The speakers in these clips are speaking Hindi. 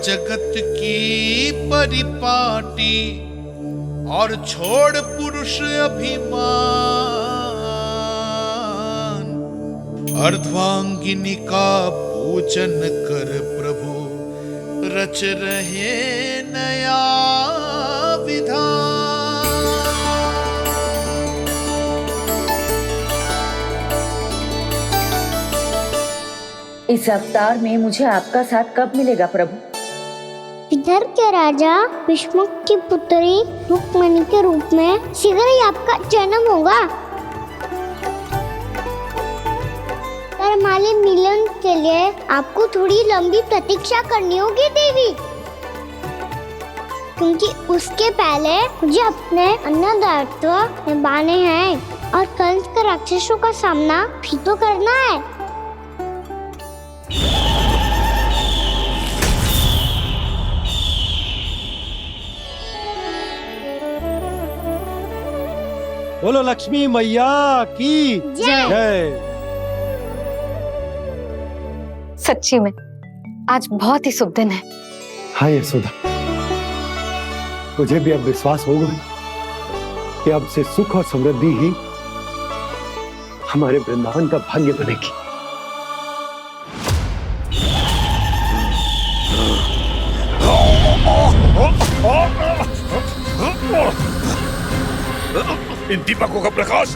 जगत की परिपाटी और छोड़ पुरुष अभिमान। अर्धांगिनी का पूजन कर प्रभु रच रहे नया विधान। इस अवतार में मुझे आपका साथ कब मिलेगा प्रभु? इधर के राजा भीष्मक की पुत्री रुक्मिणी के रूप में शीघ्र ही आपका जन्म होगा। हमारे मिलन के लिए आपको थोड़ी लंबी प्रतीक्षा करनी होगी देवी, क्योंकि उसके पहले मुझे अपने अन्य दायित्व निभाने हैं और कंस के राक्षसों का सामना भी तो करना है। बोलो लक्ष्मी मैया की जय। सच्ची में आज बहुत ही शुभ दिन है। हाँ यशोदा, मुझे भी अब विश्वास हो गया कि अब से सुख और समृद्धि ही हमारे वृंदावन का भाग्य बनेगी। इन दीपकों का प्रकाश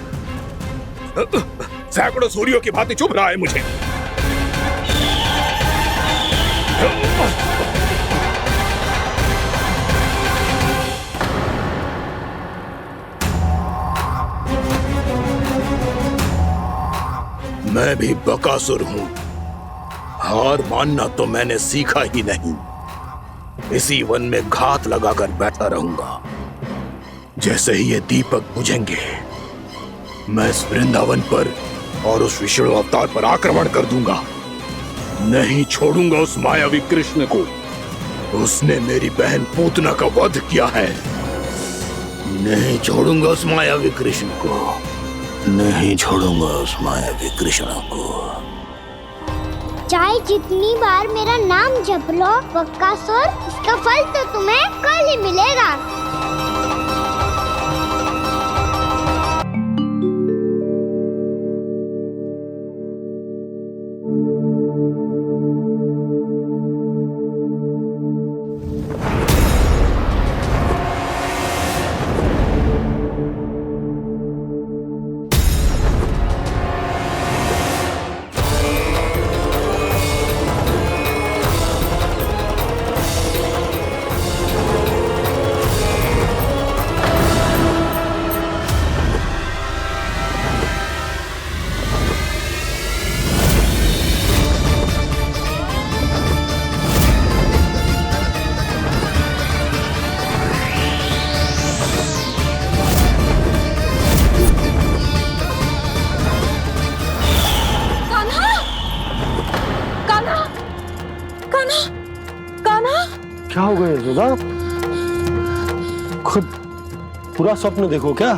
सैकड़ों सूर्यों की भांति चुभ रहा है मुझे। मैं भी बकासुर हूं, हार मानना तो मैंने सीखा ही नहीं। इसी वन में घात लगाकर बैठा रहूंगा। जैसे ही ये दीपक बुझेंगे, मैं इस वृंदावन पर और उस विष्णु अवतार पर आक्रमण कर दूंगा। नहीं छोड़ूंगा उस मायावी कृष्ण को। उसने मेरी बहन पूतना का वध किया है। नहीं छोड़ूंगा उस मायावी कृष्ण को। नहीं छोड़ूंगा उस मायावी कृष्ण को। चाहे जितनी बार मेरा नाम जप लो बकासुर, इसका फल तो तुम्हें कल ही मिलेगा। क्या हो गया यशोदा? खुद पूरा स्वप्न देखो क्या?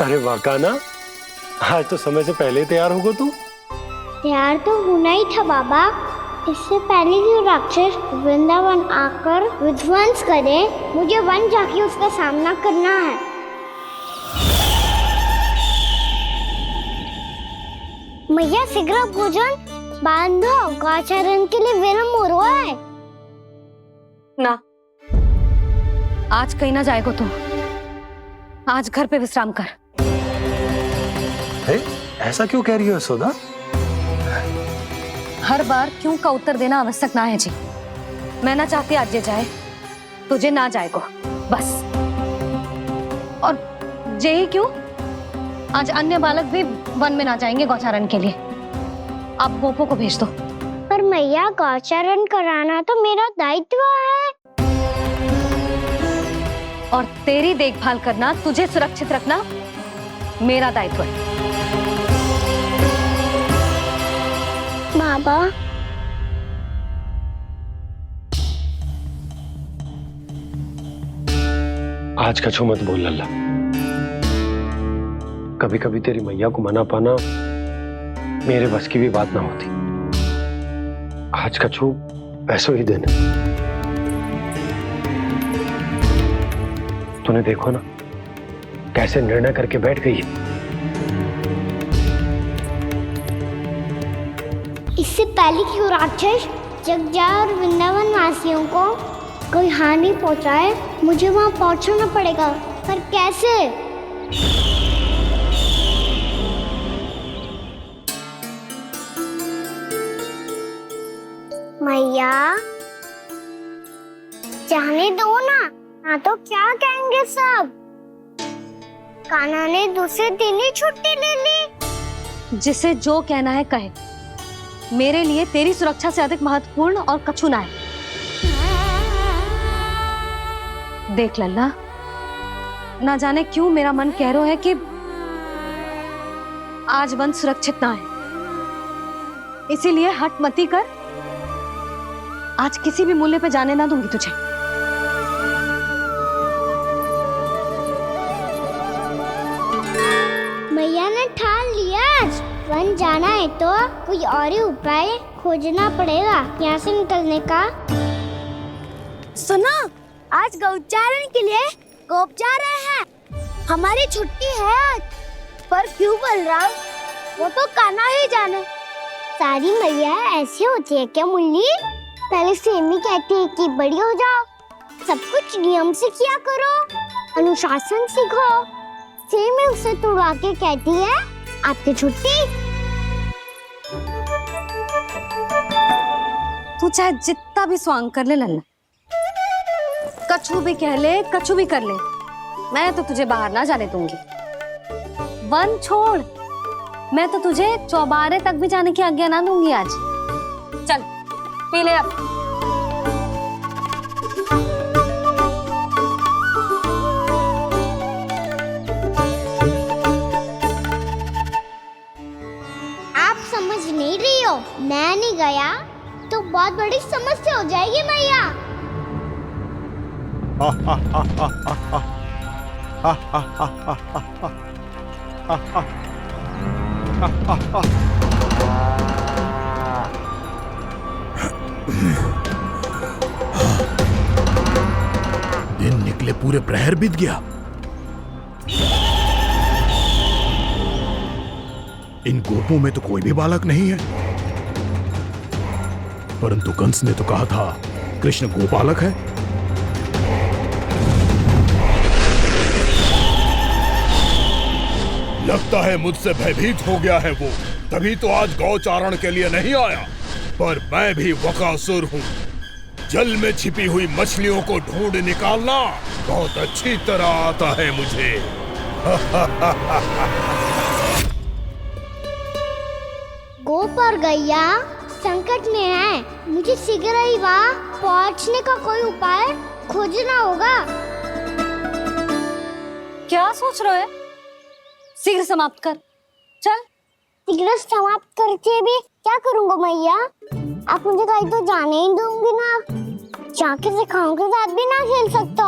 अरे वाह कान्हा, आज तो समय से पहले तैयार होगा तू। तैयार तो होना ही था बाबा। इससे पहले कि राक्षस वृंदावन आकर विध्वंस करे, मुझे वन जाके उसका सामना करना है। मैया शीघ्र भोजन बांधो, गौचरण के लिए विलंब हो रहा है। ना, आज कहीं ना जाएगा तू। आज घर पे विश्राम कर। ऐसा क्यों कह रही हो यशोदा? हर बार क्यों का उत्तर देना आवश्यक ना है जी। मैं ना चाहती आज ये जाए, तुझे ना जाएगा बस। और यही क्यों, आज अन्य बालक भी वन में ना जाएंगे गौचारण के लिए। आप गोपो को भेज दो। पर मैया गौचारण कराना तो मेरा दायित्व है। और तेरी देखभाल करना, तुझे सुरक्षित रखना मेरा दायित्व है। बाबा, आज कछु मत बोल लल्ला। कभी कभी तेरी मैया को मना पाना मेरे बस की भी बात ना होती। आज कछु वैसो ही दिन है। तूने देखो ना कैसे निर्णय करके बैठ गई है। इससे पहले कि वो राक्षस जगजा और वृंदावन वासियों को कोई हानि पहुंचाए, मुझे वहां पहुंचना पड़ेगा। पर कैसे? मैया, जाने दो ना तो क्या कहेंगे सब। कान्हा ने दूसरे दिन ही छुट्टी ले ली। जिसे जो कहना है कहे। मेरे लिए तेरी सुरक्षा से अधिक महत्वपूर्ण और कछु ना है। देख लल्ला, ना जाने क्यों मेरा मन कह रहा है कि आज वन सुरक्षित ना है। इसीलिए हट मती कर। आज किसी भी मूल्य पे जाने ना दूंगी तुझे। मैया ने ठान लिया, वन जाना है तो कोई और ही उपाय खोजना पड़ेगा यहाँ से निकलने का। सुनो, आज गौचारण के लिए गोप जा रहे हैं। हमारी छुट्टी है आज। पर क्यों बलराम? वो तो कान्हा ही जाने। सारी मैया ऐसी होती है क्या मुल्ली? पहले सेमी कहती है कि बड़ी हो जाओ, सब कुछ नियम से किया करो, अनुशासन सीखो। सेमी उसे तुड़वा के कहती है आपकी छुट्टी। तू चाहे जितना भी स्वांग कर ले लल्ला, कछु भी कह ले, कछु भी कर ले, मैं तो तुझे बाहर ना जाने दूंगी। वन छोड़, मैं तो तुझे चौबारे तक भी जाने की आज्ञा ना दूंगी आज। चल पी ले अब। आप समझ नहीं रही हो, मैं नहीं गया तो बहुत बड़ी समस्या हो जाएगी मैया। दिन निकले पूरे प्रहर बीत गया। इन गोपों में तो कोई भी बालक नहीं है, परंतु कंस ने तो कहा था कृष्ण गोपालक है। लगता है मुझसे भयभीत हो गया है वो, तभी तो आज गौचारण के लिए नहीं आया। पर मैं भी वकासुर हूँ। जल में छिपी हुई मछलियों को ढूंढ निकालना बहुत अच्छी तरह आता है मुझे। गोप और गैया संकट में है, मुझे शीघ्र ही वहाँ पहुँचने का कोई उपाय खोजना होगा। क्या सोच रहे हो? शीघ्र समाप्त कर, चल। शीघ्र समाप्त करके भी क्या करूँगा मैया? आप मुझे कहीं तो जाने ही दूंगी ना। जाके सिखाओं के साथ भी ना खेल सकता।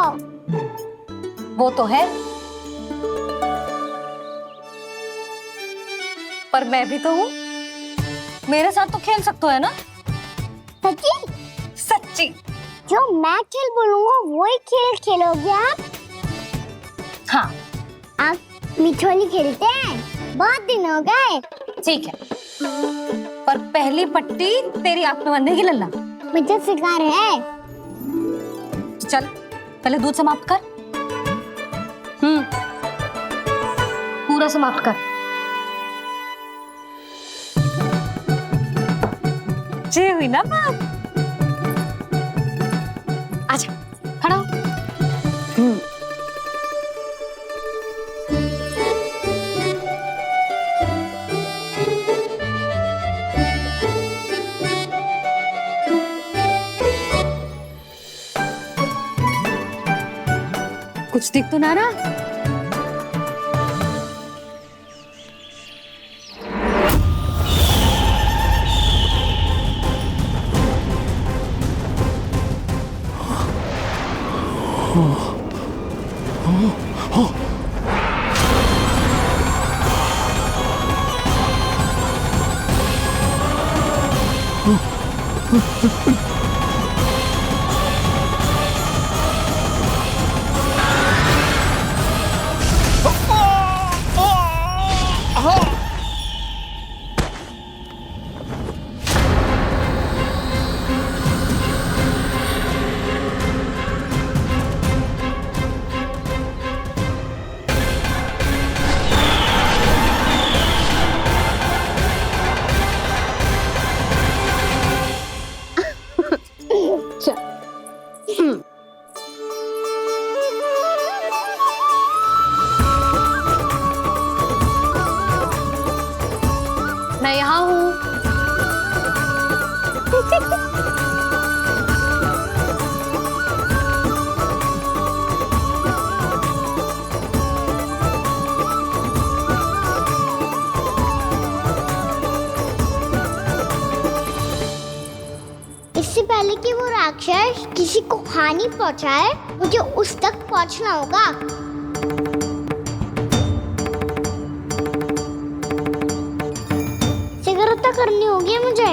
वो तो है, पर मैं भी तो हूँ। मेरे साथ तो खेल सकते हो है ना? सच्ची? सच्ची। जो मैं खेल बोलूँगा वही खेल खेलोगे आप? हाँ। आप मिठोली खेलते हैं? बहुत दिन हो गए। ठीक है, पर पहली पट्टी तेरी आंख में बंधेगी लल्ला। मुझे शिकार है। चल पहले दूध समाप्त कर। पूरा समाप्त कर। जे हुई ना बात। आजा, खड़ा हो। कुछ दिख तो ना रहा? मैं यहाँ हूँ। इससे पहले कि वो राक्षस किसी को हानि पहुंचाए, मुझे उस तक पहुंचना होगा। सिगरेट करनी होगी मुझे।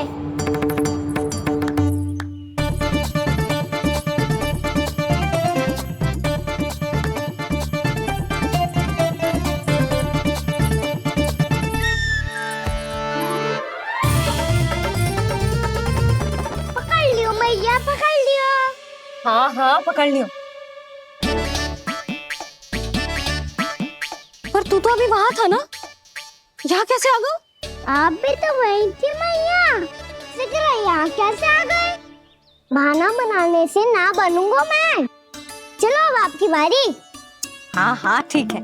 पकड़ लियो मैया, पकड़ लियो। हाँ हाँ पकड़ लियो। पर तू तो अभी वहां था ना, यहाँ कैसे आ गया? आप भी तो वही थी मैया। सिगरा यहाँ कैसे आ गए? बहाना बनाने से ना बनूंगा मैं। चलो अब आपकी बारी। हाँ हाँ ठीक है।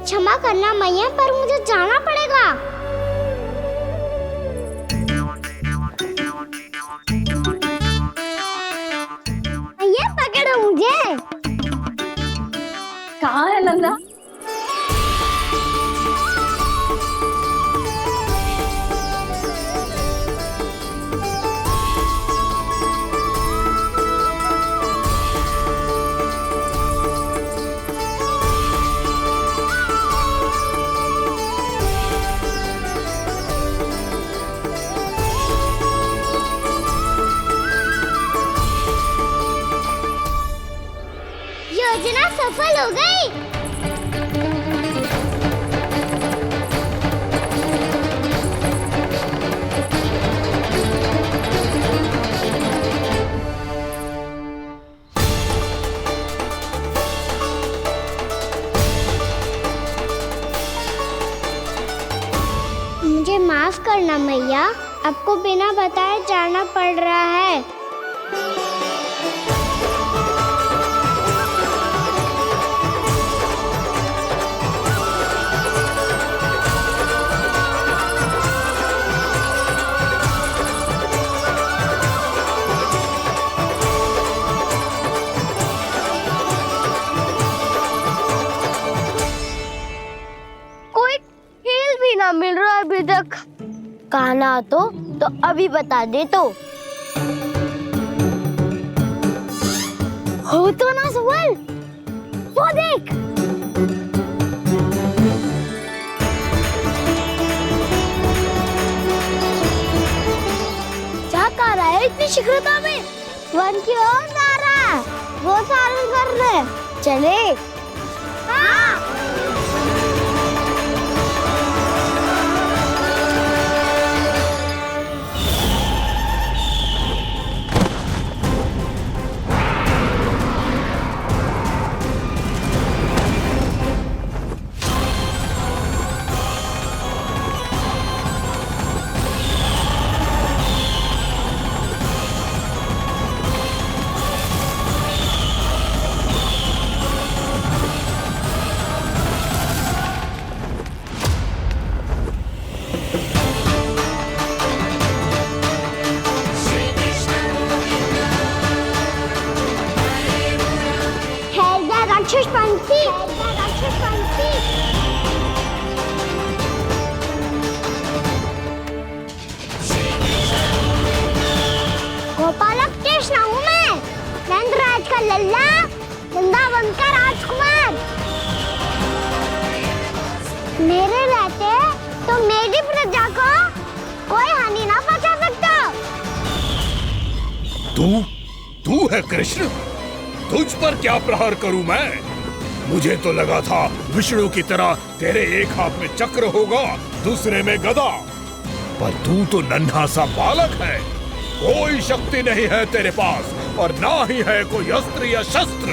क्षमा करना मैया, पर मुझे जाना पड़ेगा। मैया पकड़ो मुझे। कहाँ है नंदा? योजना सफल हो गई। मुझे माफ करना मैया, आपको बिना बताए जाना पड़ रहा है। ना मिल रहा अभी तक। कहना तो अभी बता दे तो। हो तो ना सवाल, वो देख। क्या कर रहा है इतनी शीघ्रता में? वन की ओर जा रहा है, वो सारे कर रहे। चले। हाँ। राक्षसपंथी, राक्षसपंथी। गोपालक कृष्ण हूँ मैं। नंदराज का लल्ला, वृंदावन का राजकुमार। मेरे रहते तो मेरी प्रजा को कोई हानि ना पहुंचा सकता। तू है कृष्ण? तुझ पर क्या प्रहार करूं मैं? मुझे तो लगा था विष्णु की तरह तेरे एक हाथ में चक्र होगा, दूसरे में गदा, पर तू तो नन्हा सा बालक है। कोई शक्ति नहीं है तेरे पास और ना ही है कोई अस्त्र या शस्त्र।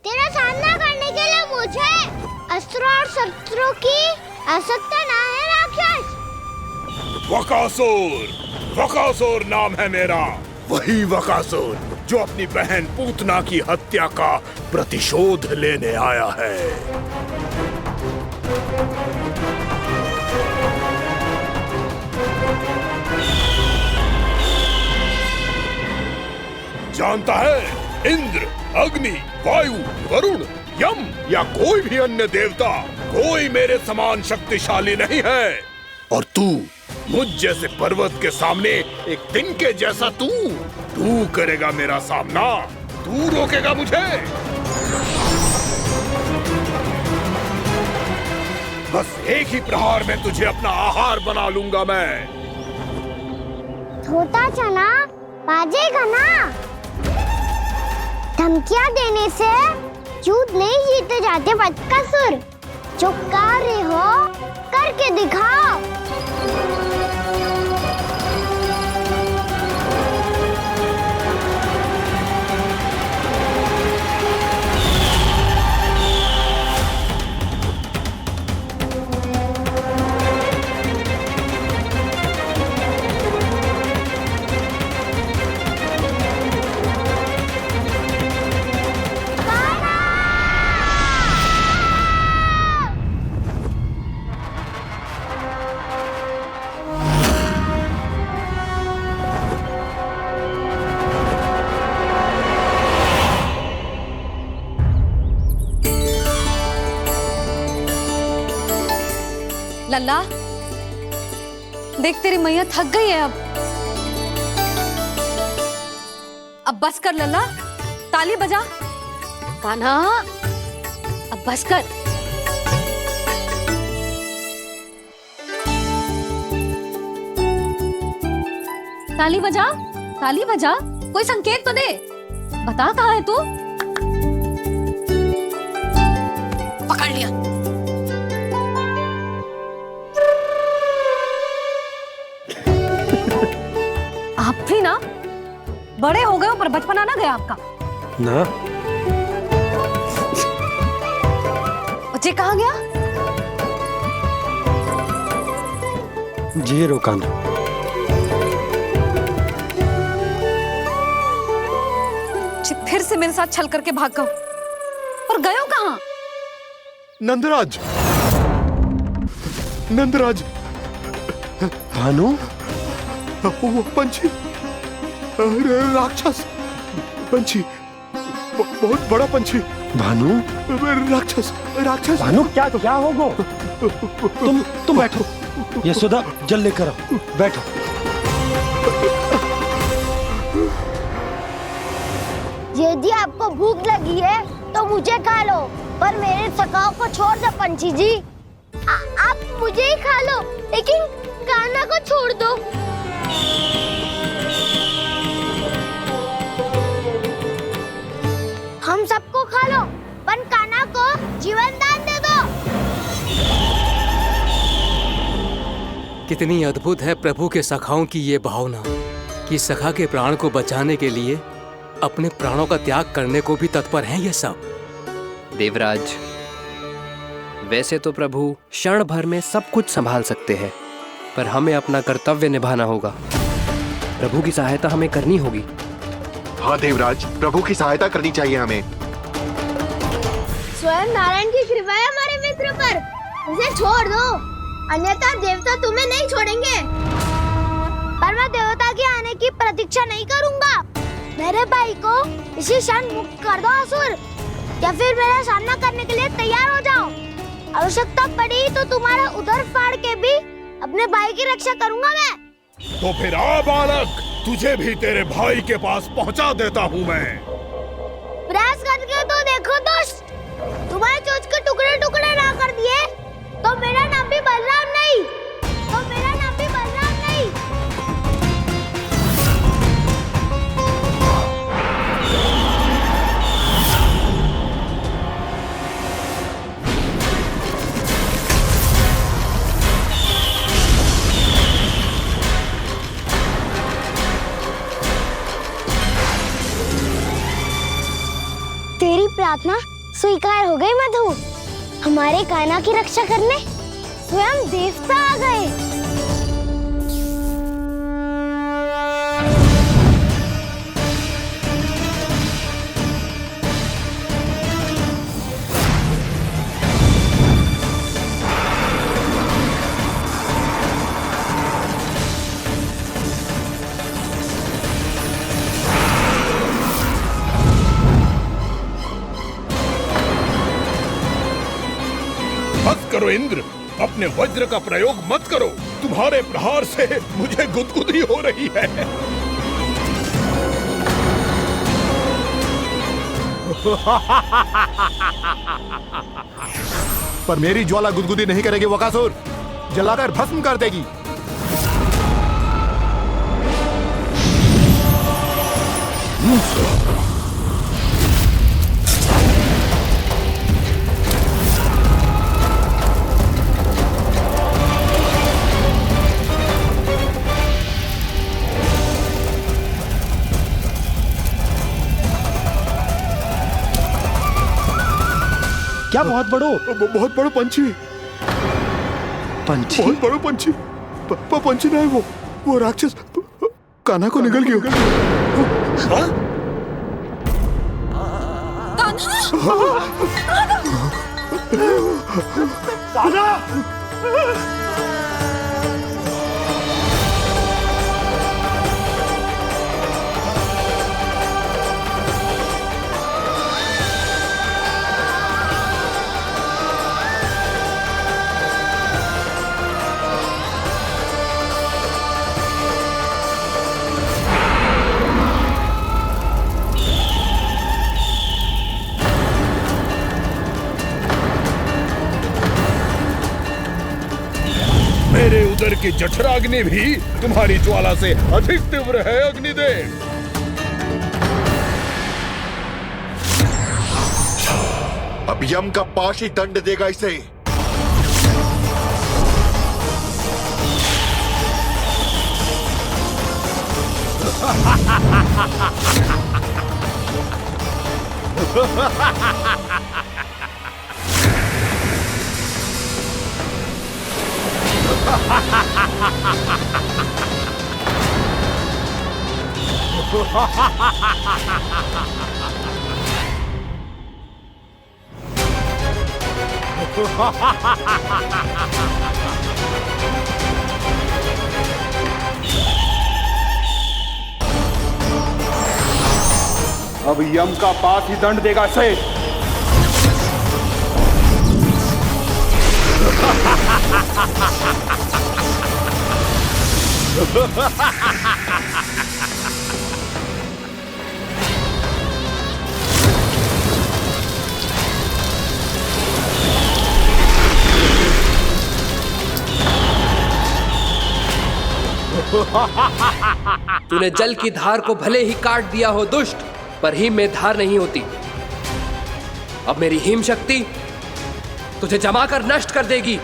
तेरा सामना करने के लिए मुझे अस्त्रों और शस्त्रों की आवश्यकता ना है राक्षस। वकासुर नाम है मेरा, वही वकासुर जो अपनी बहन पूतना की हत्या का प्रतिशोध लेने आया है। जानता है, इंद्र, अग्नि, वायु, वरुण, यम या कोई भी अन्य देवता कोई मेरे समान शक्तिशाली नहीं है। और तू मुझ जैसे पर्वत के सामने एक तिनके जैसा तू करेगा मेरा सामना? तू रोकेगा मुझे? बस एक ही प्रहार में तुझे अपना आहार बना लूंगा मैं। छोटा चना बाजेगा ना। धमकियां देने से युद्ध नहीं जीते जाते बदकसूर। जो कार्य हो करके दिखाओ। लल्ला, देख तेरी मैया थक गई है अब बस कर लल्ला, ताली बजा। कान्हा, अब बस कर। ताली बजा, ताली बजा, कोई संकेत तो दे। बता कहाँ है तू? पकड़ लिया। आप भी ना बड़े हो गए हो, पर बचपना ना गया आपका ना। बच्चे कहाँ गया? जी रोकान। फिर से मेरे साथ छल करके भाग गए, और गए हो कहाँ? नंदराज, नंदराज। भानु, वो पंछी, राक्षस पंछी, बहुत बड़ा पंछी। भानु, राक्षस, राक्षस। भानु, क्या होगा? तुम बैठो। यशोदा, जल लेकर आओ, बैठो। यदि आपको भूख लगी है तो मुझे खा लो, पर मेरे सखाओं को छोड़ दो पंछी जी। आप मुझे ही खा लो, लेकिन कान्हा को छोड़ दो। हम सबको खा लो, पर कान्हा को जीवन दान दे दो। कितनी अद्भुत है प्रभु के सखाओं की ये भावना कि सखा के प्राण को बचाने के लिए अपने प्राणों का त्याग करने को भी तत्पर हैं ये सब। देवराज, वैसे तो प्रभु क्षण भर में सब कुछ संभाल सकते हैं, पर हमें अपना कर्तव्य निभाना होगा। प्रभु की सहायता हमें करनी होगी। हाँ देवराज, प्रभु की सहायता करनी चाहिए हमें। स्वयं नारायण की कृपा है हमारे मित्र पर, उसे छोड़ दो, अन्यथा देवता तुम्हें नहीं छोड़ेंगे। पर मैं देवता के आने की प्रतीक्षा नहीं करूंगा। मेरे भाई को इसी क्षण मुक्त कर दो असुर, या फिर मेरा सामना करने के लिए तैयार हो जाओ। आवश्यकता पड़ी तो तुम्हारा उदर फाड़ के भी अपने भाई की रक्षा करूंगा मैं। तो फिर आ बालक, तुझे भी तेरे भाई के पास पहुंचा देता हूं मैं। प्रयास करके तो देखो दोस्त, तुम्हारे चोंच के टुकड़े टुकड़े ना कर दिए तो मेरा नाम भी बलराम नहीं, तो मेरा नाम भी बलराम नहीं। तेरी प्रार्थना स्वीकार हो गई मधु। हमारे कान्हा की रक्षा करने स्वयं देवता आ गए। मत करो इंद्र, अपने वज्र का प्रयोग मत करो। तुम्हारे प्रहार से मुझे गुदगुदी हो रही है। पर मेरी ज्वाला गुदगुदी नहीं करेगी वकासुर, जलाकर भस्म कर देगी। क्या बहुत बहुत बड़ो पंछी। पंछी? बहुत बड़ो पंछी। पंछी ना है वो राक्षस कान्हा को निगल गया। कान्हा! मेरे उदर की जठराग्नि भी तुम्हारी ज्वाला से अधिक तीव्र है अग्निदेव। अब यम का पाश ही दंड देगा इसे। अब यम का पास ही दंड देगा इसे। तूने जल की धार को भले ही काट दिया हो दुष्ट, पर हिम में धार नहीं होती। अब मेरी हिम शक्ति तुझे जमाकर नष्ट कर देगी।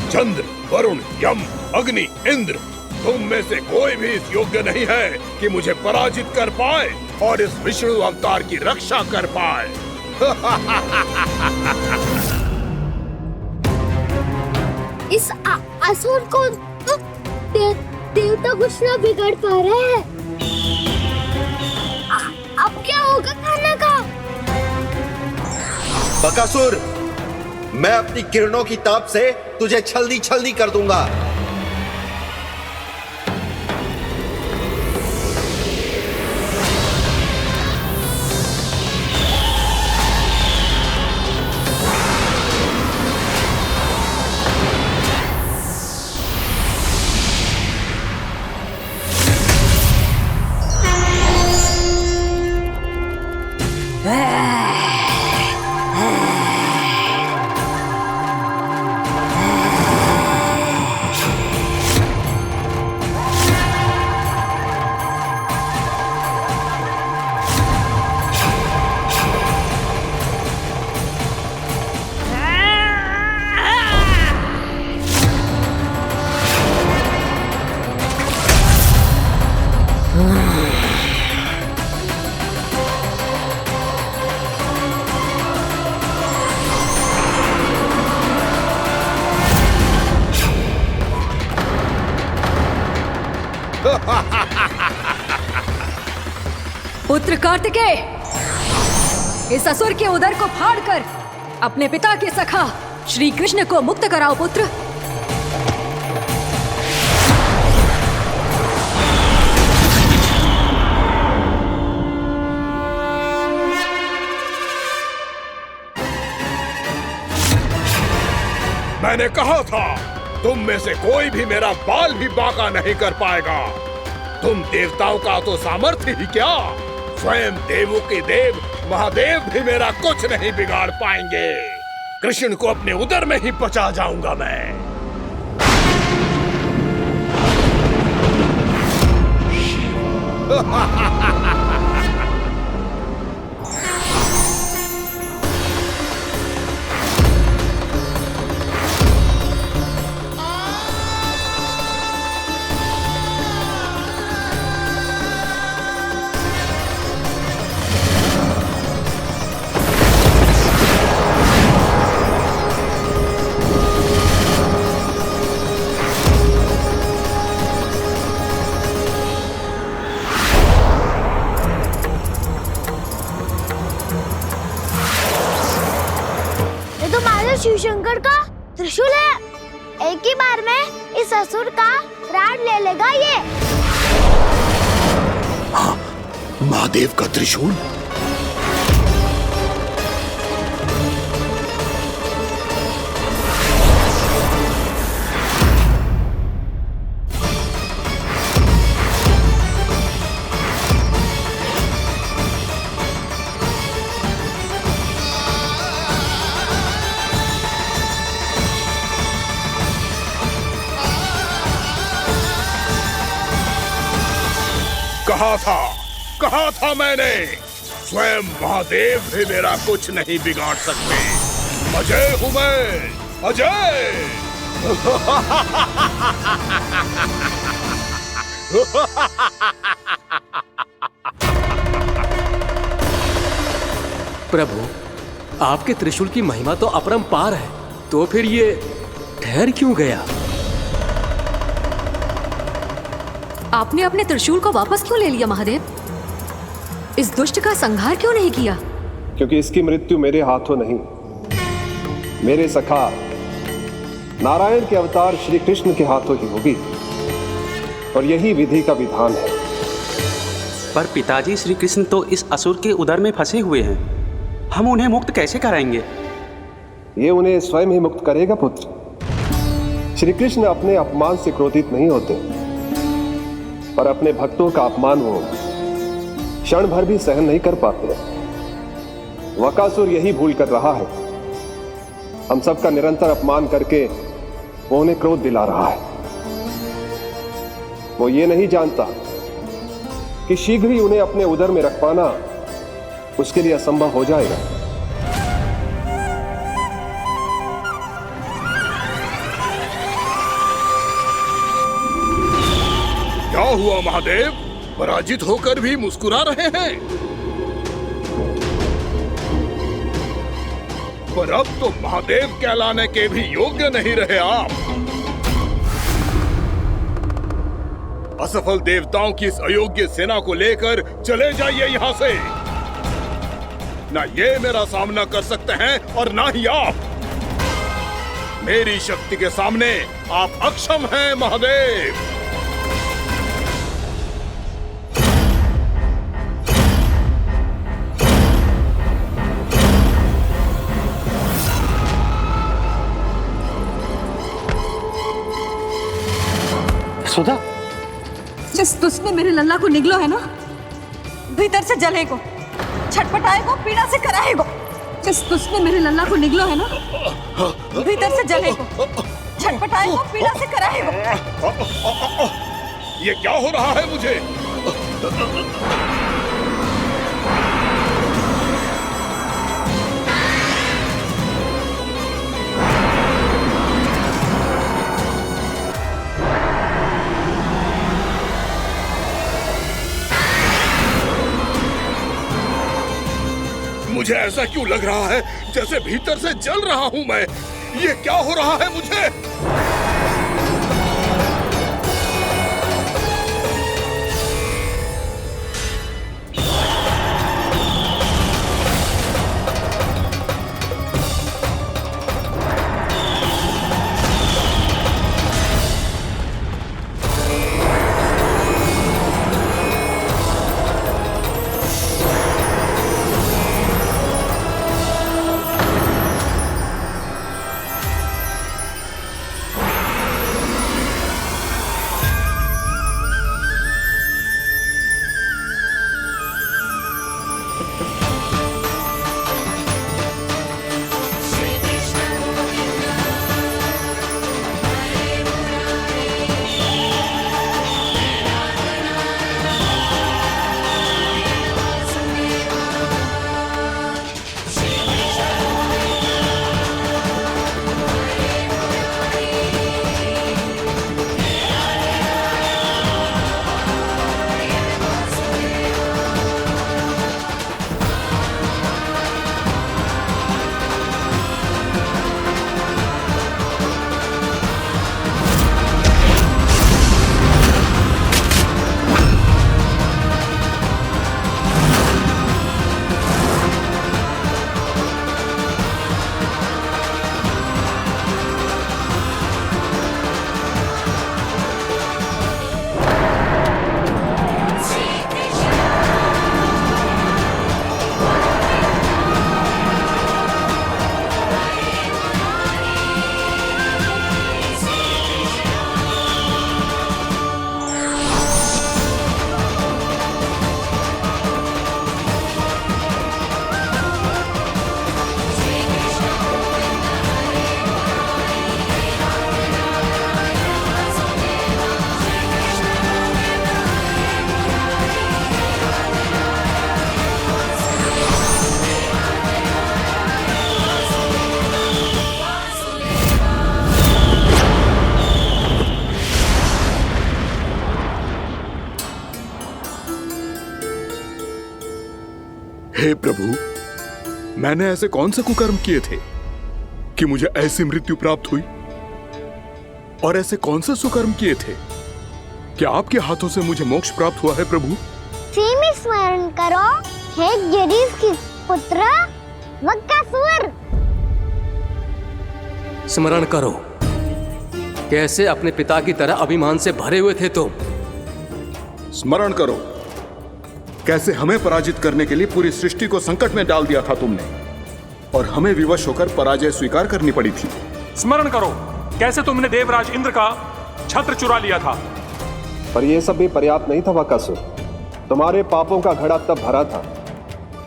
चंद्र, वरुण, यम, अग्नि, इंद्र, तुम में से कोई भी इस योग्य नहीं है कि मुझे पराजित कर पाए और इस विष्णु अवतार की रक्षा कर पाए। इस असुर को देवता कुछ ना बिगाड़ पा रहे हैं। अब क्या होगा कान्हा का? बकासुर, मैं अपनी किरणों की ताप से तुझे छलनी छलनी कर दूंगा। पुत्र कार्तिकेय, इस असुर के उदर को फाड़कर अपने पिता के सखा श्री कृष्ण को मुक्त कराओ पुत्र। मैंने कहा था, तुम में से कोई भी मेरा बाल भी बांका नहीं कर पाएगा। तुम देवताओं का तो सामर्थ्य ही क्या, स्वयं देवों के देव महादेव भी मेरा कुछ नहीं बिगाड़ पाएंगे। कृष्ण को अपने उदर में ही पचा जाऊंगा मैं। शिव शंकर का त्रिशूल है। एक ही बार में इस असुर का प्राण ले लेगा ये। हाँ, महादेव का त्रिशूल। कहा था मैंने, स्वयं महादेव भी मेरा कुछ नहीं बिगाड़ सकते। अजय हूं मैं, अजय। प्रभु, आपके त्रिशूल की महिमा तो अपरंपार है, तो फिर ये ठहर क्यों गया? आपने अपने त्रिशूल को वापस क्यों ले लिया महादेव? इस दुष्ट का संहार क्यों नहीं किया? क्योंकि इसकी मृत्यु मेरे हाथों नहीं, मेरे सखा नारायण के अवतार श्री कृष्ण के हाथों ही होगी, और यही विधि का विधान है। पर पिताजी, श्री कृष्ण तो इस असुर के उदर में फंसे हुए हैं, हम उन्हें मुक्त कैसे कराएंगे? ये उन्हें स्वयं ही मुक्त करेगा पुत्र। श्री कृष्ण अपने अपमान से क्रोधित नहीं होते, पर अपने भक्तों का अपमान वो क्षण भर भी सहन नहीं कर पाते। वकासुर यही भूल कर रहा है, हम सबका निरंतर अपमान करके वो उन्हें क्रोध दिला रहा है। वो ये नहीं जानता कि शीघ्र ही उन्हें अपने उदर में रख पाना उसके लिए असंभव हो जाएगा। क्या हुआ महादेव, पराजित होकर भी मुस्कुरा रहे हैं? पर अब तो महादेव कहलाने के भी योग्य नहीं रहे आप। असफल देवताओं की इस अयोग्य सेना को लेकर चले जाइए यहां से। ना ये मेरा सामना कर सकते हैं और ना ही आप। मेरी शक्ति के सामने आप अक्षम हैं महादेव। सुधा, जिस दुष्ट ने मेरे लल्ला को निगलो है ना, भीतर से जलेगो, छटपटाएगो, पीड़ा से कराएगो। जिस दुष्ट ने मेरे लल्ला को निगलो है ना, भीतर से जलेगो, छटपटाएगो, पीड़ा से कराएगो। ये क्या हो रहा है मुझे? मुझे ऐसा क्यों लग रहा है जैसे भीतर से जल रहा हूं मैं? ये क्या हो रहा है मुझे? हे प्रभु, मैंने ऐसे कौन से कुकर्म किए थे कि मुझे ऐसी मृत्यु प्राप्त हुई? और ऐसे कौन से सुकर्म किए थे कि आपके हाथों से मुझे मोक्ष प्राप्त हुआ है प्रभु? में स्मरण करो, हे जरीफ की पुत्र वक्कासुर। स्मरण करो, कैसे अपने पिता की तरह अभिमान से भरे हुए थे तुम। स्मरण करो, कैसे हमें पराजित करने के लिए पूरी सृष्टि को संकट में डाल दिया था तुमने, और हमें विवश होकर पराजय स्वीकार करनी पड़ी थी। स्मरण करो, कैसे तुमने देवराज इंद्र का छत्र चुरा लिया था। पर यह सब भी पर्याप्त नहीं था वक्कासुर। तुम्हारे पापों का घड़ा तब भरा था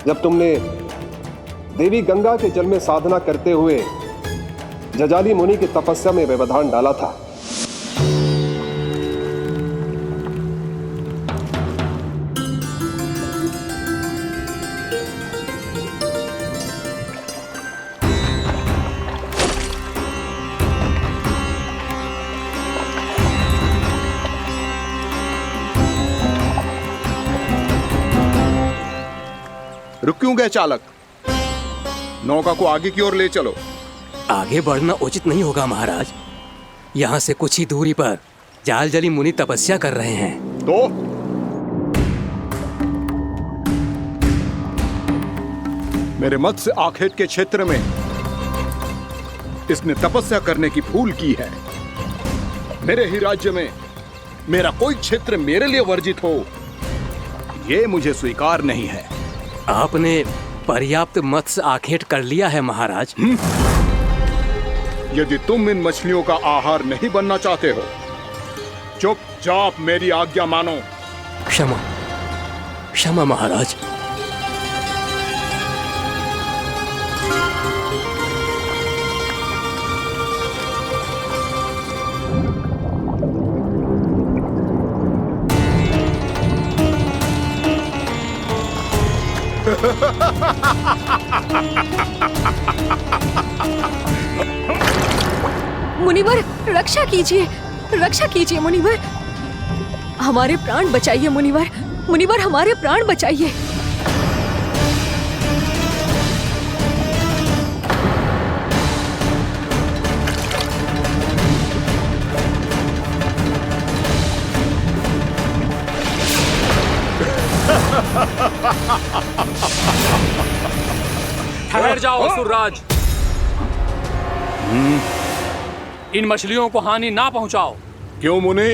जब तुमने देवी गंगा के जल में साधना करते हुए जजाली मुनि की तपस्या में व्यवधान डाला था। रुक क्यों गए चालक? नौका को आगे की ओर ले चलो। आगे बढ़ना उचित नहीं होगा महाराज। यहाँ से कुछ ही दूरी पर जालजली मुनि तपस्या कर रहे हैं। मेरे मत्स्य आखेट के क्षेत्र में इसने तपस्या करने की भूल की है। मेरे ही राज्य में मेरा कोई क्षेत्र मेरे लिए वर्जित हो, ये मुझे स्वीकार नहीं है। आपने पर्याप्त मत्स्य आखेट कर लिया है महाराज। यदि तुम इन मछलियों का आहार नहीं बनना चाहते हो, चुपचाप मेरी आज्ञा मानो। क्षमा, क्षमा महाराज। मुनिवर, रक्षा कीजिए, रक्षा कीजिए मुनिवर, हमारे प्राण बचाइए मुनिवर, मुनिवर हमारे प्राण बचाइए। ठहर जाओ असुरराज, इन मछलियों को हानि ना पहुंचाओ। क्यों मुनि?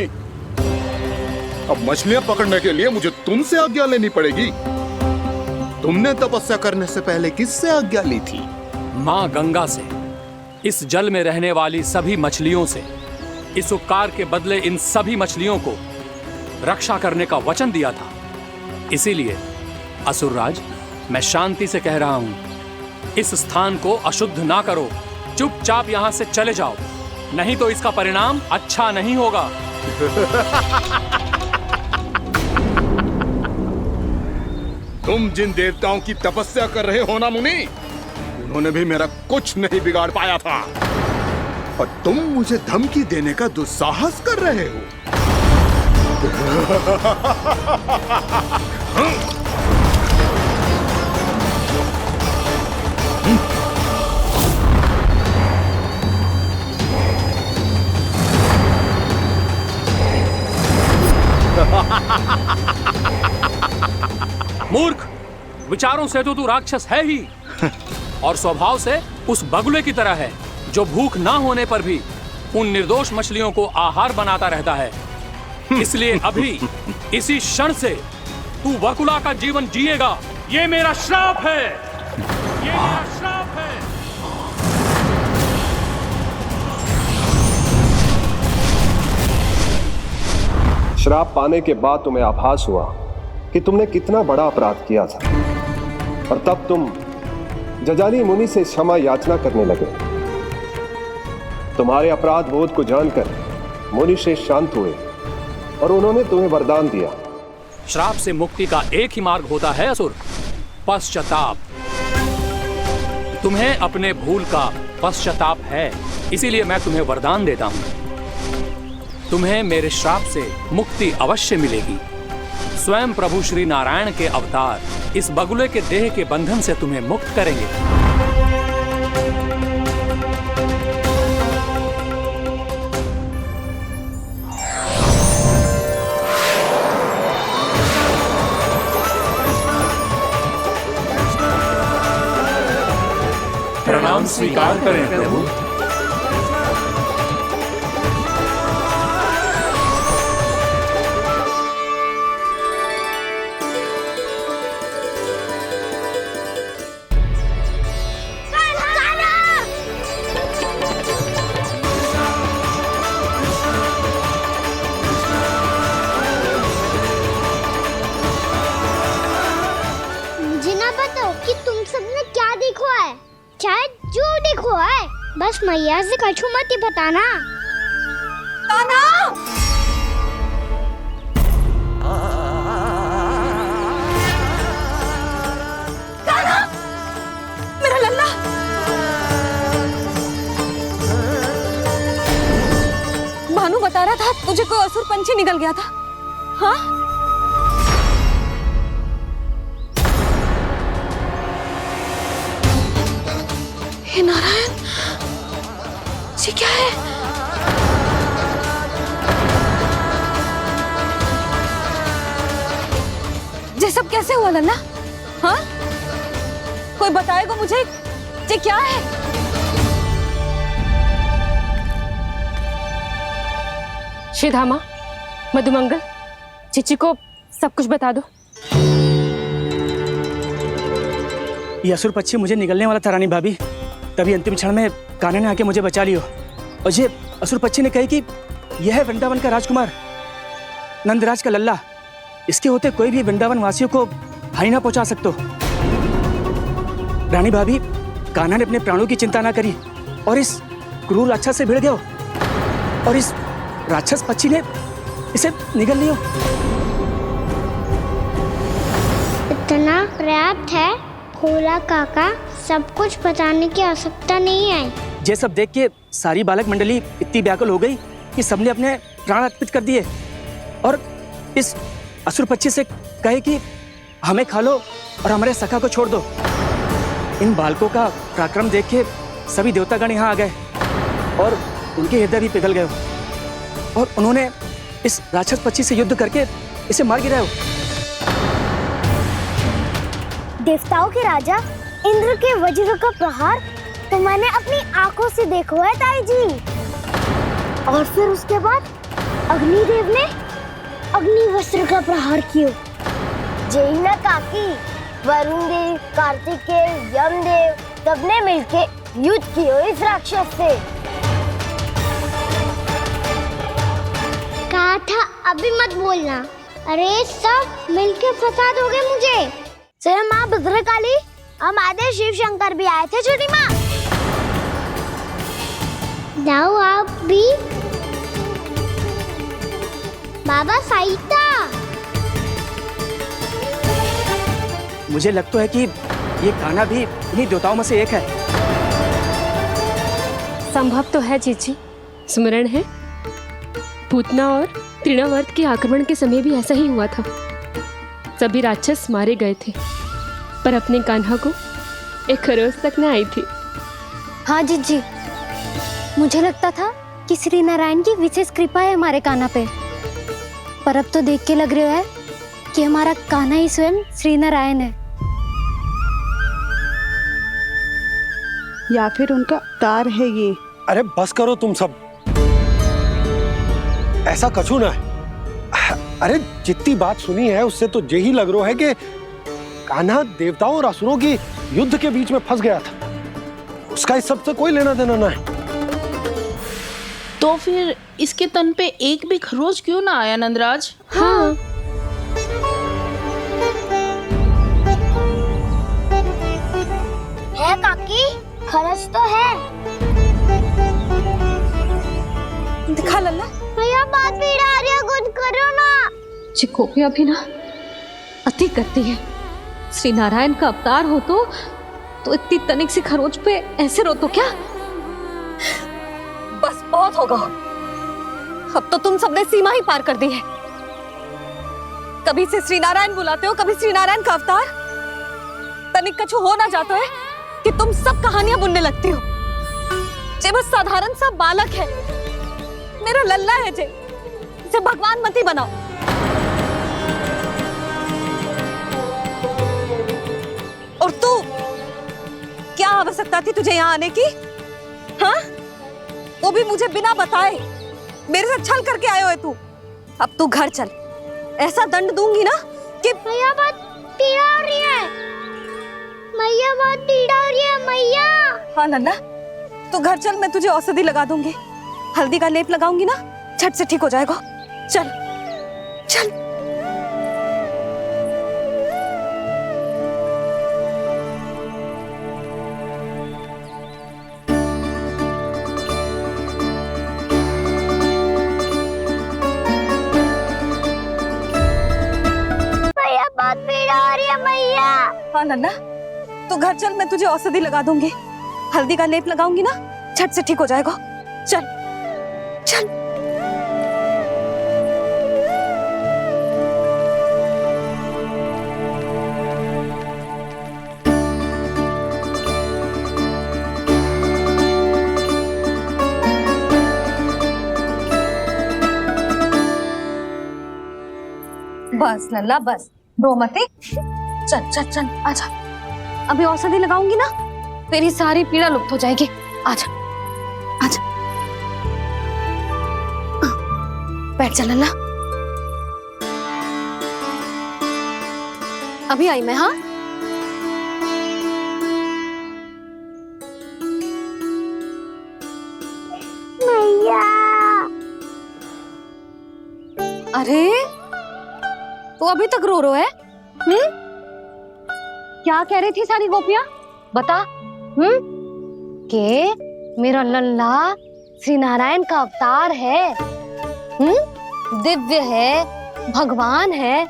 अब मछलियां पकड़ने के लिए मुझे तुमसे आज्ञा लेनी पड़ेगी। तुमने तपस्या करने से पहले किससे आज्ञा ली थी? मां गंगा से, इस जल में रहने वाली सभी मछलियों से। इस उपकार के बदले इन सभी मछलियों को रक्षा करने का वचन दिया था। इसीलिए असुरराज, मैं शांति से कह रहा हूं, इस स्थान को अशुद्ध ना करो, चुपचाप यहां से चले जाओ, नहीं तो इसका परिणाम अच्छा नहीं होगा। तुम जिन देवताओं की तपस्या कर रहे हो ना मुनि, उन्होंने भी मेरा कुछ नहीं बिगाड़ पाया था, और तुम मुझे धमकी देने का दुस्साहस कर रहे हो। मूर्ख, विचारों से तो तू राक्षस है ही, और स्वभाव से उस बगुले की तरह है जो भूख ना होने पर भी उन निर्दोष मछलियों को आहार बनाता रहता है। इसलिए अभी इसी क्षण से तू वकुला का जीवन जिएगा। ये मेरा श्राप है, ये मेरा श्राप है। श्राप पाने के बाद तुम्हें आभास हुआ कि तुमने कितना बड़ा अपराध किया था, और तब तुम जजाली मुनि से क्षमा याचना करने लगे। तुम्हारे अपराध बोध को जानकर मुनि श्रेष्ठ शांत हुए और उन्होंने तुम्हें वरदान दिया। श्राप से मुक्ति का एक ही मार्ग होता है असुर, पश्चाताप। तुम्हें अपने भूल का पश्चाताप है, इसीलिए मैं तुम्हें वरदान देता हूं। तुम्हें मेरे श्राप से मुक्ति अवश्य मिलेगी। स्वयं प्रभु श्री नारायण के अवतार इस बगुले के देह के बंधन से तुम्हें मुक्त करेंगे। प्रणाम स्वीकार करें प्रभु। बस मैया से कछु मत ही बताना। ताना! ताना! मेरा लल्ला! भानु बता रहा था तुझे कोई असुर पंछी निकल गया था। हाँ? हे नारायण, ये क्या है? ये सब कैसे हुआ लल्ला? हाँ? कोई बताएगा मुझे ये क्या है? श्रीधामा, मधुमंगल, चिची को सब कुछ बता दो। ये असुर पक्षी मुझे निगलने वाला था रानी भाभी, तभी अंतिम क्षण में कान्हा ने आके मुझे बचा लियो। और ये असुर पक्षी ने कही कि यह है वृंदावन का राजकुमार, नंदराज का लल्ला। इसके होते कोई भी वृंदावन वासियों को हानि ना पहुंचा सकते। रानी भाभी, कान्हा ने अपने प्राणों की चिंता ना करी और इस क्रूर राक्षस से भिड़ गयो और इस राक्षस पक्षी ने इसे निगल लियो। इतना पर्याप्त है भोला काका, सब कुछ बताने की आवश्यकता नहीं है। ये सब देख के सारी बालक मंडली इतनी व्याकुल हो गई कि सबने अपने प्राण अर्पित कर दिए और इस असुर पक्षी से कहे कि हमें खा लो और हमारे सखा को छोड़ दो। इन बालकों का पराक्रम देख के सभी देवतागण यहाँ आ गए और उनके हृदय भी पिघल गए और उन्होंने इस राक्षस पक्षी से युद्ध करके इसे मार गिराया। देवताओं के राजा इंद्र के वज्र का प्रहार तो मैंने अपनी आंखों से देखा है ताई जी। और फिर उसके बाद अग्निदेव ने अग्निवस्त्र का प्रहार किया। जय ना काकी, वरुण देव, कार्तिकेय, यमदेव सबने मिलके युद्ध किया इस राक्षस से। कहा था अभी मत बोलना। अरे सब मिलके फंसा दोगे मुझे। जय माँ भद्रकाली, हमारे शिव शंकर भी आए थे छोटी माँ। जाओ आप भी। बाबा साईता, मुझे लगता है कि ये कान्हा भी इन्हीं देवताओं में से एक है। संभव तो है जीजी। स्मरण है पूतना और तृणावर्त के आक्रमण के समय भी ऐसा ही हुआ था। सभी राक्षस मारे गए थे पर अपने कान्हा को एक खरोच तक न आई थी। हाँ जीजी, मुझे लगता था कि श्री नारायण की विशेष कृपा है हमारे कान्हा पे, पर अब तो देख के लग रहा है कि हमारा कान्हा ही स्वयं श्री नारायण है। या फिर उनका अवतार है ये। अरे बस करो तुम सब, ऐसा कछु ना है। अरे जितनी बात सुनी है उससे तो यही लग रहा है कि कान्हा देवताओं और असुरों की युद्ध के बीच में फंस गया था। उसका इस सब से कोई लेना देना ना है। तो फिर इसके तन पे एक भी खरोच क्यों ना आया नंदराज? हाँ, है काकी, खरच तो है। दिखा लल्ला। भैया बात पीड़ा आ रही है, कुछ करो ना। चिकोपिया भी ना अति करती है। श्री नारायण का अवतार हो तो इतनी तनिक सी खरोच पे ऐसे रो तो क्या? बस बहुत होगा। अब तो तुम सबने सीमा ही पार कर दी है। कभी से श्री नारायण बुलाते हो, कभी श्री नारायण का अवतार। तनिक कछु हो ना जाता है कि तुम सब कहानियां बुनने लगती हो। जे बस साधारण सा बालक है, मेरा लल्ला है जे, इसे भगवान मत ही बनाओ। और तू, क्या आवश्यकता थी तुझे यहाँ आने की? हाँ, वो भी मुझे बिना बताए। मेरे से छल करके आए हो तू। अब तू घर चल, ऐसा दंड दूंगी ना कि मैया बहुत पीड़ा हो रही है। मैया बहुत पीड़ा हो रही है मैया। हाँ लल्ला, तू घर चल, मैं तुझे औषधि लगा दूंगी। हल्दी का लेप लगाऊंगी ना, झट से ठीक हो जाएगा। चल चल। मैया बहुत पीड़ा हो रही है मैया। हाँ लल्ला, तू घर चल, मैं तुझे औषधि लगा दूंगी। हल्दी का लेप लगाऊंगी ना, झट से ठीक हो जाएगा। चल चल। बस लल्ला बस, रो मत। चल चल चल, आजा। अभी औषधि लगाऊंगी ना, तेरी सारी पीड़ा लुप्त हो जाएगी। आजा आजा, बैठ जा लल्ला। अभी आई मैं। हाँ, मैया। अरे तो अभी तक रो है? क्या कह रही थी सारी गोपियां? बता। के मेरा लल्ला श्री नारायण का अवतार है, दिव्य है, भगवान है।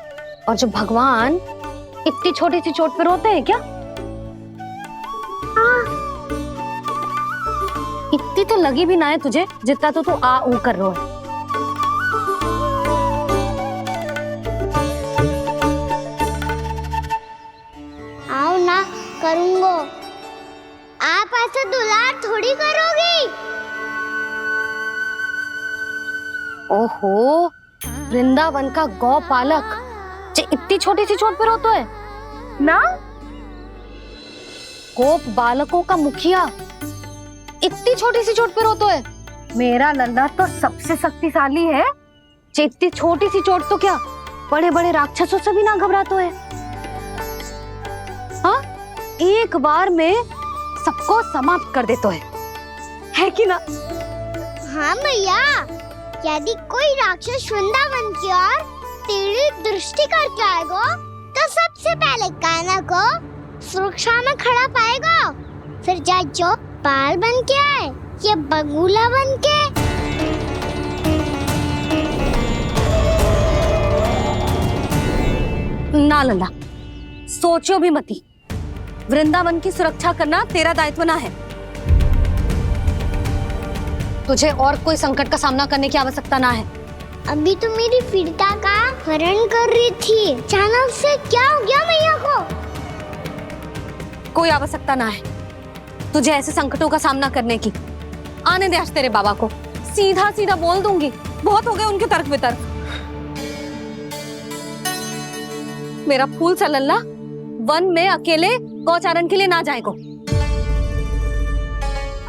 और जो भगवान इतनी छोटी सी चोट पे रोते हैं क्या? इतनी तो लगी भी ना है तुझे जितना तो तू आ ऊ कर रो है। आओ ना, करूंगो। आप ऐसे दुलार थोड़ी करोगी। ओहो, वृंदावन का गौपालक जो इतनी छोटी सी चोट पे रोता है ना? गोप बालकों का मुखिया इतनी छोटी सी चोट पे रोता है? मेरा लल्ला तो सबसे शक्तिशाली है, जो इतनी छोटी सी चोट तो क्या बड़े बड़े राक्षसों से भी ना घबराता है। हाँ, एक बार में सबको समाप्त कर देता है कि ना? हाँ मैया, यदि कोई राक्षस वृंदावन की ओर तेरी दृष्टि करके आएगा तो सबसे पहले कान्हा को सुरक्षा में खड़ा पाएगा, फिर चाहे जो बाल बन के आए या बगुला बन के। ना लल्ला, सोचो भी मती। वृंदावन की सुरक्षा करना तेरा दायित्व ना है। तुझे और कोई संकट का सामना करने की आवश्यकता ना है। अभी तो मेरी पीड़िता का हरण कर रही थी, अचानक से क्या हो गया मैया को? कोई आवश्यकता ना है तुझे ऐसे संकटों का सामना करने की। आने दे आज तेरे बाबा को, सीधा सीधा बोल दूंगी। बहुत हो गए उनके तर्क वितर्क। मेरा फूल सा लल्ला वन में अकेले गौचारण के लिए ना जाए को।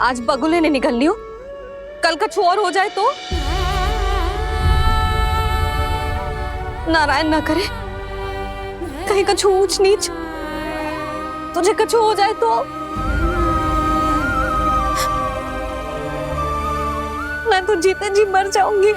आज बगुले ने निकल लियो, कल कछु और हो जाए तो? नारायण ना करे, कहीं कछु ऊंच नीच तुझे कछु हो जाए तो? मैं तो जीते जी मर जाऊंगी।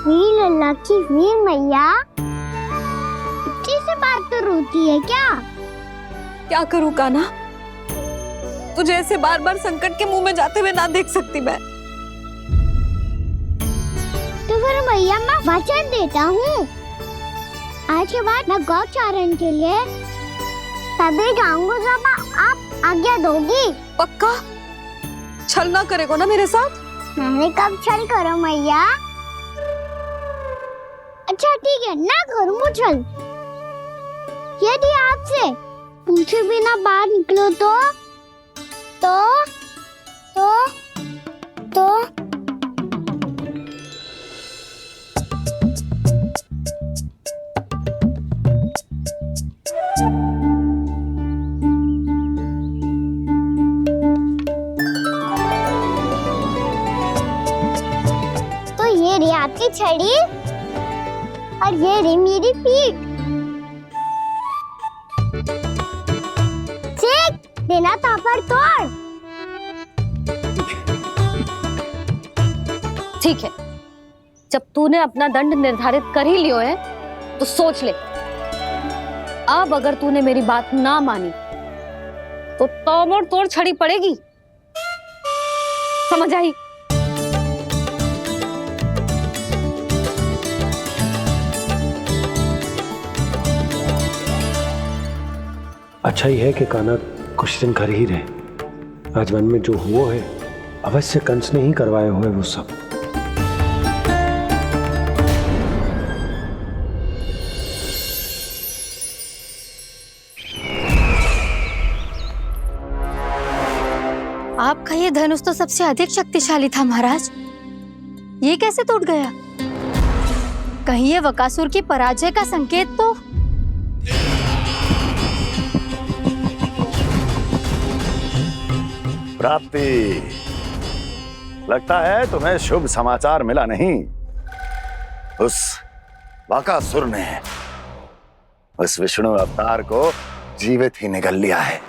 मेरी लल्ला की वीर मैया इतनी से बात तो रोती है क्या? क्या करूं कान्हा, तुझे ऐसे बार बार संकट के मुंह में जाते हुए ना देख सकती मैं। तो फिर मैया मैं वचन देता हूँ, आज के बाद मैं गौचारण के लिए तभी जाऊंगा जब आप आज्ञा दोगी। पक्का? छल ना करेगा ना मेरे साथ? मैंने कब छल करो मैया? अच्छा ठीक है, ना करूँगा छल। यदि आपसे पूछे बिना बाहर निकलो तो ये रही आपकी छड़ी और ये रही मेरी पीठ। देना तापर तोड़। ठीक है, जब तूने अपना दंड निर्धारित कर ही लियो है तो सोच ले, अब अगर तूने मेरी बात ना मानी तो तोड़ तोड़ छड़ी पड़ेगी, समझ आई? अच्छा ही है कि कान्हा कुछ दिन घर ही रहे। आज वन में जो हुआ है अवश्य कंस ने ही करवाए हुए वो सब। ये धनुष तो सबसे अधिक शक्तिशाली था महाराज, ये कैसे टूट गया? कहीं ये बकासुर की पराजय का संकेत तो? प्राप्ति, लगता है तुम्हें शुभ समाचार मिला नहीं। उस बकासुर ने उस विष्णु अवतार को जीवित ही निगल लिया है।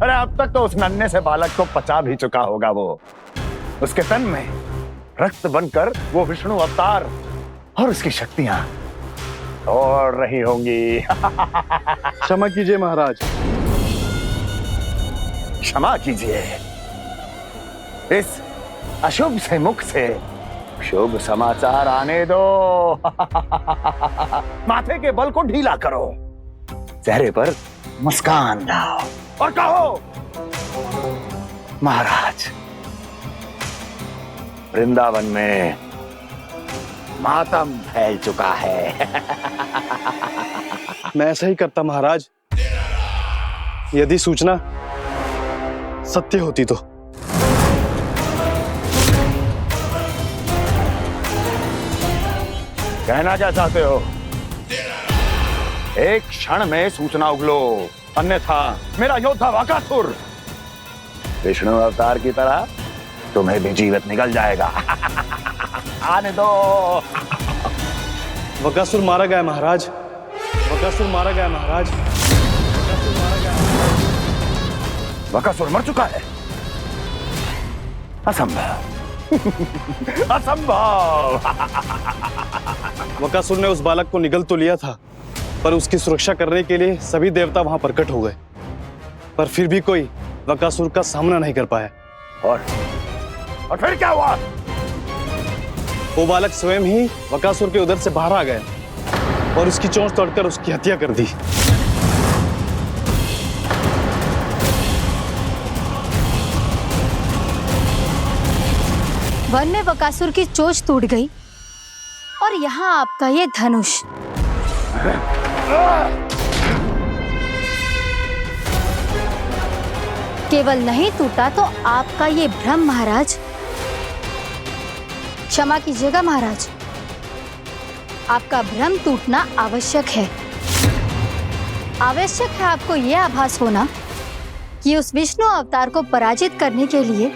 अरे अब तक तो उस नन्हे से बालक को पचा भी चुका होगा वो। उसके तन में रक्त बनकर वो विष्णु अवतार और उसकी शक्तियां दौड़ रही होंगी। क्षमा कीजिए महाराज। क्षमा कीजिए। इस अशुभ से मुख से शुभ समाचार आने दो। माथे के बल को ढीला करो, चेहरे पर मुस्कान लाओ और कहो, महाराज, वृंदावन में मातम फैल चुका है। मैं ऐसा ही करता महाराज, यदि सूचना सत्य होती तो। कहना क्या चाहते हो? एक क्षण में सूचना उगलो, अन्यथा मेरा योद्धा बकासुर विष्णु अवतार की तरह तुम्हें भी जीवित निकल जाएगा। आने दो। बकासुर मारा गया महाराज, बकासुर मारा गया महाराज, बकासुर मारा गया। बकासुर मर चुका है? असंभव। असंभव। बकासुर ने उस बालक को निगल तो लिया था, पर उसकी सुरक्षा करने के लिए सभी देवता वहां प्रकट हो गए, पर फिर भी कोई बकासुर का सामना नहीं कर पाया। और फिर क्या हुआ? वो बालक स्वयं ही बकासुर के उदर से बाहर आ गया और उसकी चोंच तोड़कर उसकी हत्या कर दी। वन में बकासुर की चोंच टूट गई और यहाँ आपका ये धनुष। केवल नहीं टूटा तो आपका ये भ्रम महाराज। क्षमा कीजिएगा महाराज, आपका भ्रम टूटना आवश्यक है। आवश्यक है आपको यह आभास होना कि उस विष्णु अवतार को पराजित करने के लिए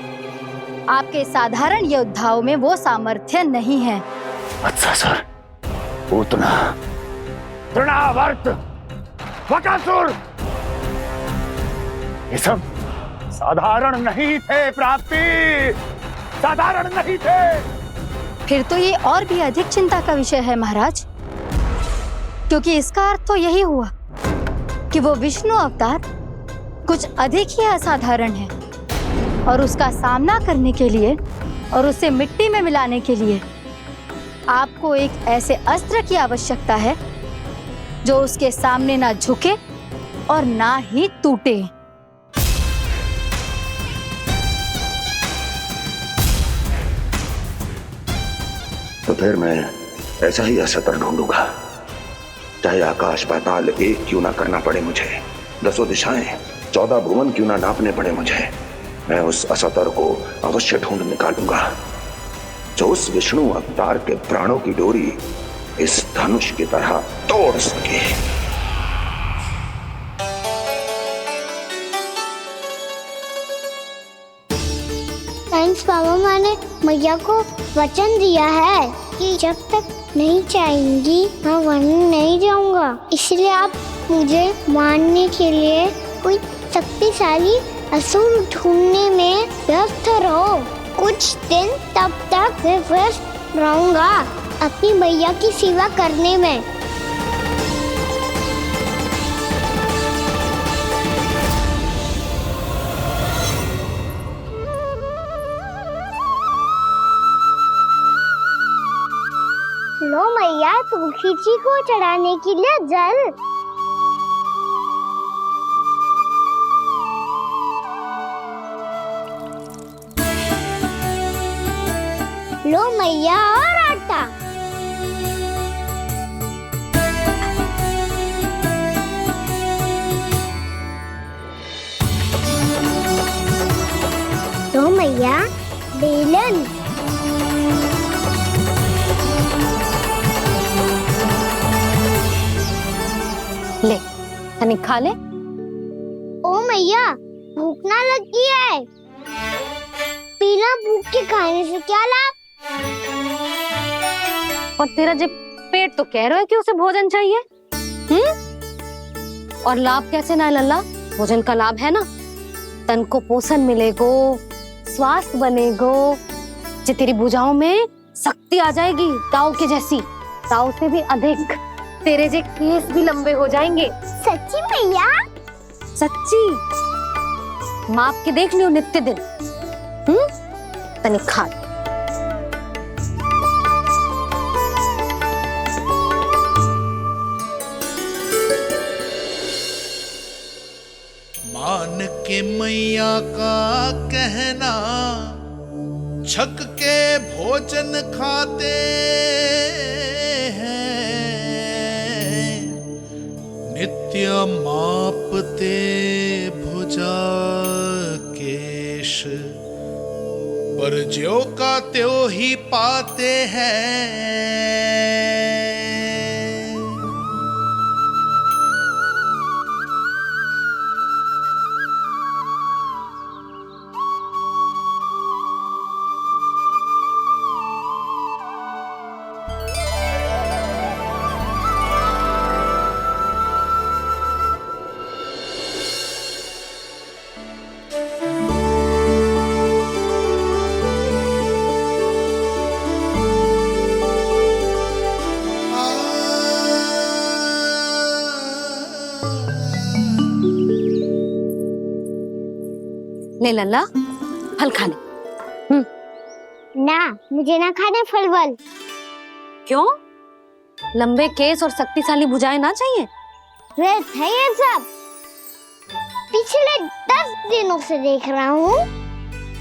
आपके साधारण योद्धाओं में वो सामर्थ्य नहीं है। अच्छा सर, पूतना, तृणावर्त, बकासुर, ये सब साधारण नहीं थे प्राप्ति, साधारण नहीं थे। फिर तो ये और भी अधिक चिंता का विषय है महाराज, क्योंकि इसका अर्थ तो यही हुआ कि वो विष्णु अवतार कुछ अधिक ही असाधारण है और उसका सामना करने के लिए और उसे मिट्टी में मिलाने के लिए आपको एक ऐसे अस्त्र की आवश्यकता है जो उसके सामने ना झुके और ना ही टूटे। तो फिर मैं ऐसा ही अस्त्र ढूंढूंगा, चाहे आकाश पाताल एक क्यों ना करना पड़े मुझे, 10 दिशाएं 14 भुवन क्यों ना नापने पड़े मुझे। मैं उस अस्त्र को अवश्य ढूंढ निकालूंगा जो उस विष्णु अवतार के प्राणों की डोरी इस धनुष की तरह तोड़ सके। साइंस बाबा ने मैया को वचन दिया है कि जब तक नहीं चाहेंगी मैं वन नहीं जाऊंगा, इसलिए आप मुझे मारने के लिए कोई शक्तिशाली असुर ढूंढने में व्यस्त रहो। कुछ दिन तब तक मैं व्यस्त रहूंगा अपनी मैया की सेवा करने में। लो मैया, तुलसी जी को चढ़ाने के लिए जल। लो मैया, और आटा। मैया, बेलन। ले तनिक खा ले। ओ मैया, भूख ना लगी है। बिना भूख के खाने से क्या लाभ? और तेरा जब पेट तो कह रहा है कि उसे भोजन चाहिए, और लाभ कैसे ना लल्ला? भोजन का लाभ है ना, तन को पोषण मिलेगो, स्वास्थ्य बनेगो, जे तेरी भुजाओं में शक्ति आ जाएगी ताऊ के जैसी, ताऊ से भी अधिक। तेरे जे केस भी लंबे हो जाएंगे। सच्ची मैया? सच्ची। माप के देख लियो नित्य दिन। तनिक खा। मान के मैया का कहना, छक के भोजन खाते हैं, नित्य मापते भुजा केश, पर ज्यों का त्यों ही पाते हैं। ले लल्ला, फल खा ले। ना, मुझे ना खाने फल वल। क्यों? लंबे केस और शक्तिशाली भुजाएं ना चाहिए? व्यर्थ है ये सब। पिछले 10 दिनों से देख रहा हूँ,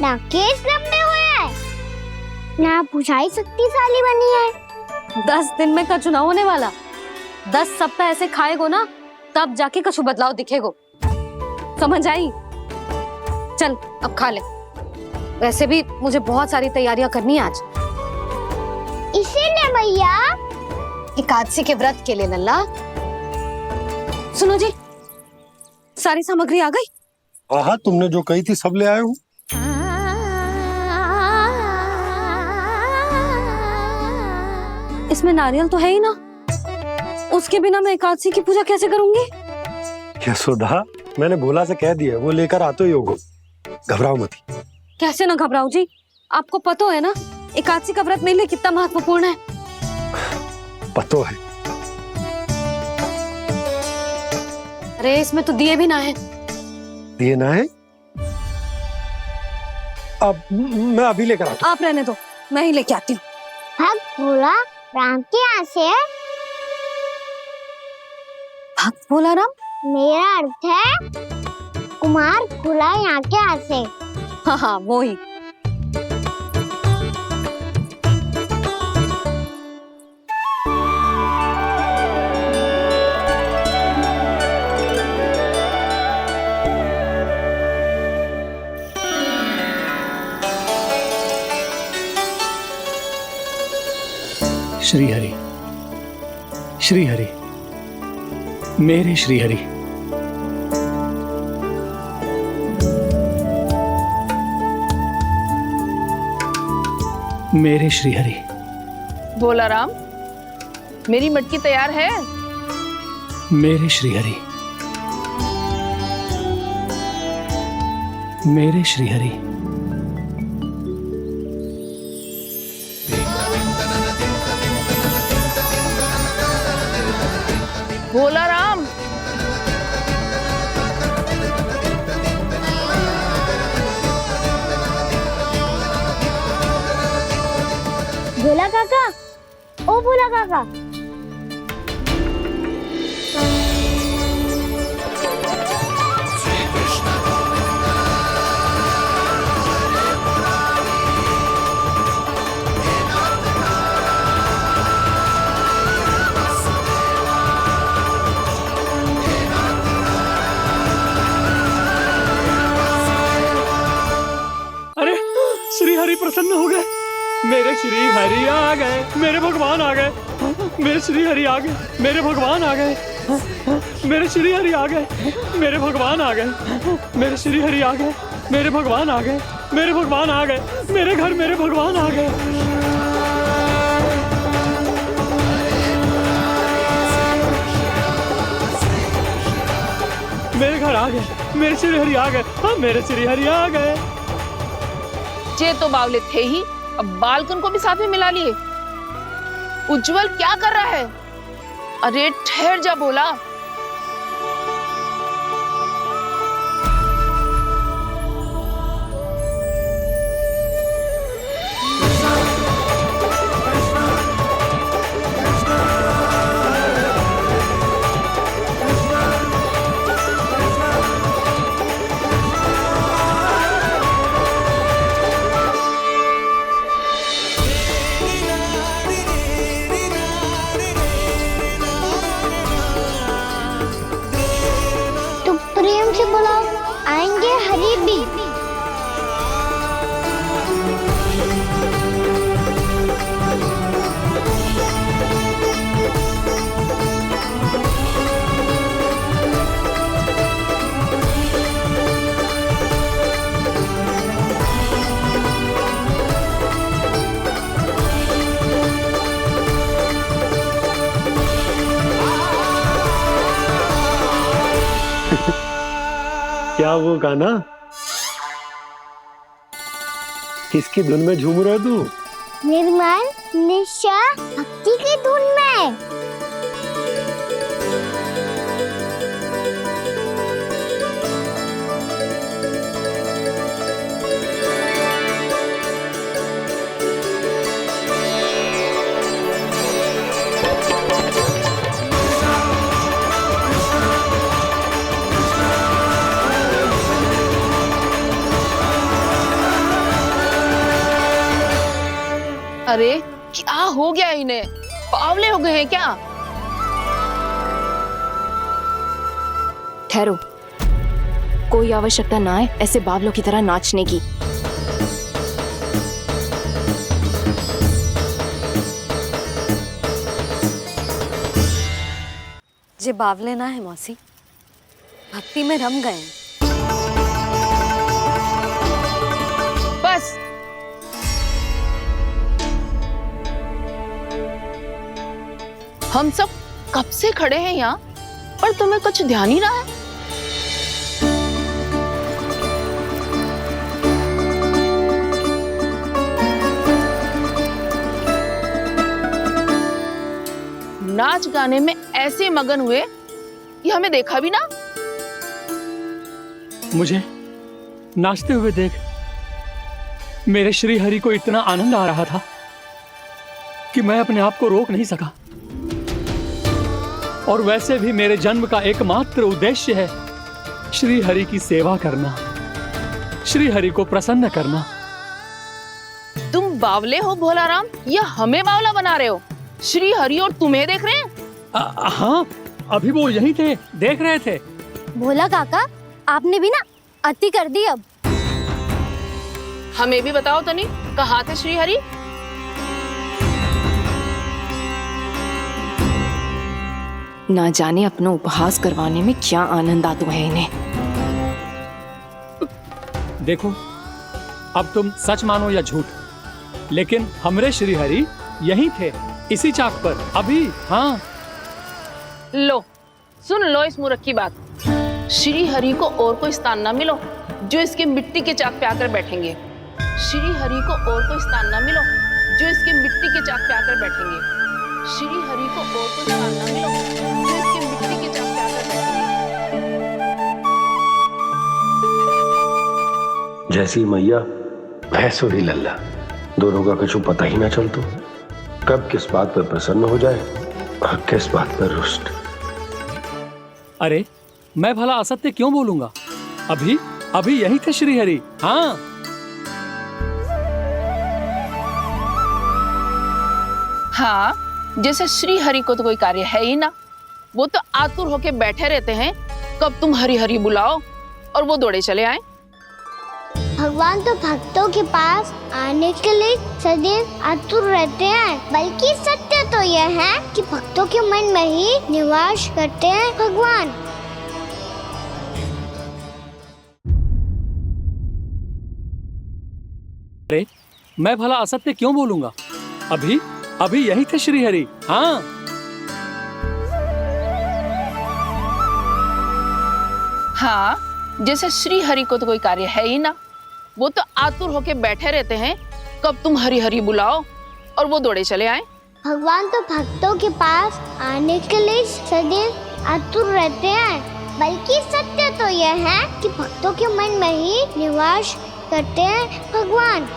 ना केस लंबे हुए हैं, ना भुजाएं शक्तिशाली बनी है। 10 दिन में कछु ना होने वाला। 10 सप्ताह ऐसे खाएगो ना, तब जाके कछु बदलाव दिखेगो। समझ आई? चल अब खा ले। वैसे भी मुझे बहुत सारी तैयारियां करनी है आज। इसीलिए मैया, एकादशी के व्रत के लिए लल्ला। सुनो जी, सारी सामग्री आ गई? हाँ, तुमने जो कही थी सब ले आए हूँ। इसमें नारियल तो है ही ना, उसके बिना मैं एकादशी की पूजा कैसे करूंगी? यशोदा, मैंने भोला से कह दिया, वो लेकर आते ही होगा। घबराओ मत। कैसे ना घबराऊं जी? आपको पता है ना एकादशी का व्रत मेरे लिए कितना महत्वपूर्ण है। पता है। अरे इसमें तो दिए भी ना है। दिए ना है? अब मैं अभी लेकर आता हूँ। आप रहने दो, मैं ही लेके आती हूँ। भक्त भोला राम के यहाँ से है? भक्त भोला राम? मेरा अर्थ है कुमार भोला यहाँ के यहाँ से। हाँ हाँ, वो ही। श्री हरि, श्री हरि, मेरे श्री हरि। मेरे श्री हरि। भोला राम, मेरी मटकी तैयार है? मेरे श्री हरि, मेरे श्री हरि। भोला राम, भोला काका, ओ भोला काका। अरे हरि प्रसन्न हो गए, मेरे श्री हरि आ गए, मेरे भगवान आ गए, मेरे श्री हरि आ गए, मेरे भगवान आ गए, मेरे श्री हरि आ गए, मेरे भगवान आ गए, मेरे श्री हरि आ गए, मेरे भगवान आ गए, मेरे भगवान आ गए, मेरे घर मेरे भगवान आ गए। मेरे घर आ गए, मेरे श्री हरि आ गए, हाँ मेरे श्री हरि आ गए। जे तो बावले थे ही, अब बालकन को भी साथ में मिला लिए। उज्जवल क्या कर रहा है? अरे ठहर जा बोला। प्रेम से बुलाओ, आएंगे हरि भी। क्या वो गाना? किसकी धुन में झूम रहा तू? निर्मल निशा भक्ति की धुन में। अरे क्या हो गया इन्हें? बावले हो गए हैं क्या? ठहरो, कोई आवश्यकता ना है ऐसे बावलों की तरह नाचने की। जे बावले ना है मौसी, भक्ति में रम गए। बस हम सब कब से खड़े हैं यहाँ, पर तुम्हें कुछ ध्यान ही रहा है। नाच गाने में ऐसे मगन हुए कि हमें देखा भी ना। मुझे नाचते हुए देख मेरे श्री हरि को इतना आनंद आ रहा था कि मैं अपने आप को रोक नहीं सका। और वैसे भी मेरे जन्म का एकमात्र उद्देश्य है श्री हरि की सेवा करना, श्री हरि को प्रसन्न करना। तुम बावले हो भोलाराम, या हमें बावला बना रहे हो? श्री हरि और तुम्हें देख रहे हैं? हाँ, अभी वो यहीं थे, देख रहे थे। भोला काका, आपने भी ना अति कर दी। अब हमें भी बताओ तनी, कहाँ थे श्री हरि? ना जाने अपना उपहास करवाने में क्या आनंद आता है इन्हें। देखो, अब तुम सच मानो या झूठ, लेकिन हमरे श्री हरि यहीं थे, इसी चाक पर अभी। हाँ, लो सुन लो इस मूर्ख की बात। श्री हरि को और कोई स्थान ना मिलो जो इसके मिट्टी के चाक पे आकर बैठेंगे। श्री हरि को और कोई स्थान ना मिलो जो इसके मिट्टी के चाक पे आकर बैठेंगे। श्री हरि को और कोई स्थान ना मिलो जो इसके मिट्टी के चाक पे आकर बैठेंगे। जैसी मैया भैंसुरी लल्ला, दोनों का कुछ पता ही ना चलतो, कब किस बात पर प्रसन्न हो जाए और किस बात पर रुष्ट। अरे मैं भला असत्य क्यों बोलूंगा? अभी अभी यही थे श्री हरि। हाँ, हाँ, जैसे श्री हरि को तो कोई कार्य है ही ना, वो तो आतुर होके बैठे रहते हैं कब तुम हरि हरि बुलाओ और वो दौड़े चले आए। भगवान तो भक्तों के पास आने के लिए सदैव आतुर रहते हैं, बल्कि सत्य तो यह है कि भक्तों के मन में ही निवास करते हैं भगवान। अरे मैं भला असत्य क्यों बोलूंगा? अभी अभी यही थे श्री हरि। हाँ, हाँ, जैसे श्री हरि को तो कोई कार्य है ही ना, वो तो आतुर होके बैठे रहते हैं कब तुम हरि हरि बुलाओ और वो दौड़े चले आए। भगवान तो भक्तों के पास आने के लिए सदैव आतुर रहते हैं, बल्कि सत्य तो यह है कि भक्तों के मन में ही निवास करते हैं भगवान।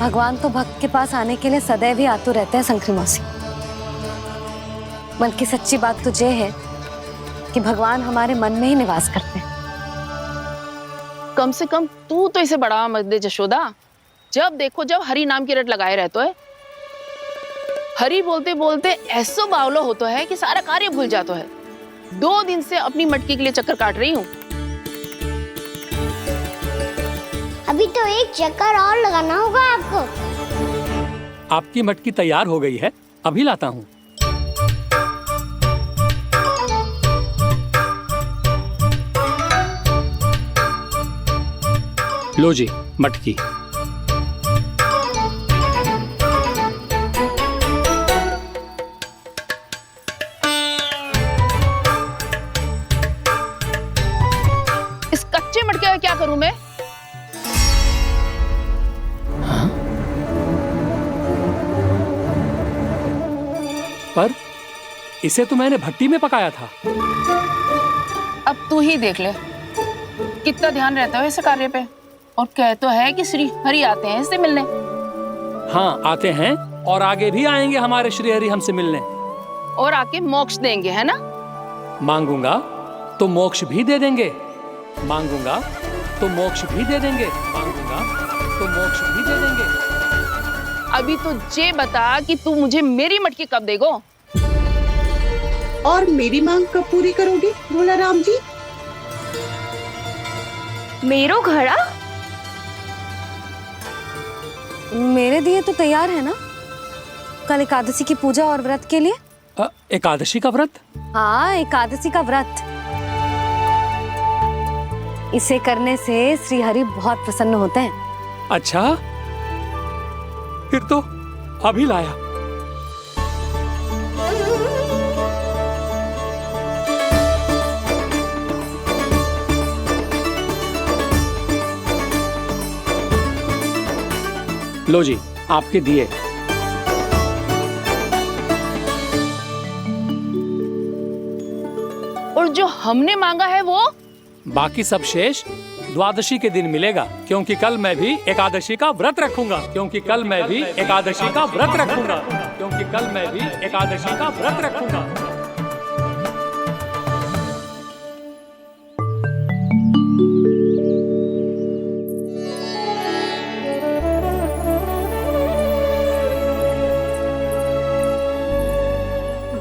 भगवान तो भक्त के पास आने के लिए सदैव ही आतुर रहते हैं शंकरी मौसी। बल्कि सच्ची बात तो ये है कि भगवान हमारे मन में ही निवास करते हैं। कम से कम तू तो इसे बढ़ावा मत दे जशोदा। जब देखो जब हरि नाम की रट लगाए रहते है। हरि बोलते बोलते ऐसो बावलो होता है कि सारा कार्य भूल जाता है। 2 दिन से अपनी मटकी के लिए चक्कर काट रही हूँ। अभी तो एक चक्कर और लगाना होगा आपको। आपकी मटकी तैयार हो गई है, अभी लाता हूँ। लो जी मटकी। इस कच्चे मटके का क्या करूं मैं? पर इसे तो मैंने भट्टी में पकाया था। अब तू ही देख ले कितना ध्यान रहता है इस कार्य पे। और कह तो है कि श्री हरि आते हैं इससे मिलने। हाँ आते हैं और आगे भी आएंगे हमारे श्री हरि हमसे मिलने। और आके मोक्ष देंगे, है ना? मांगूंगा तो मोक्ष भी दे देंगे, मांगूंगा तो मोक्ष भी दे देंगे, मांगूंगा तो मोक्ष भी दे देंगे। अभी तो ये बता कि तू मुझे मेरी मटकी कब देगो? और मेरी मांग कब पूरी करोगे भोला राम जी? मेरो घड़ा मेरे दिए तो तैयार है ना? कल एकादशी की पूजा और व्रत के लिए। एकादशी का व्रत? हाँ, एकादशी का व्रत। इसे करने से श्री हरि बहुत प्रसन्न होते हैं। अच्छा, फिर तो अभी लाया। लो जी आपके दिए। और जो हमने मांगा है वो? बाकी सब शेष द्वादशी के दिन मिलेगा, क्योंकि कल मैं भी एकादशी का व्रत रखूंगा, क्योंकि कल मैं भी एकादशी का व्रत रखूंगा, क्योंकि कल मैं भी एकादशी का व्रत रखूंगा।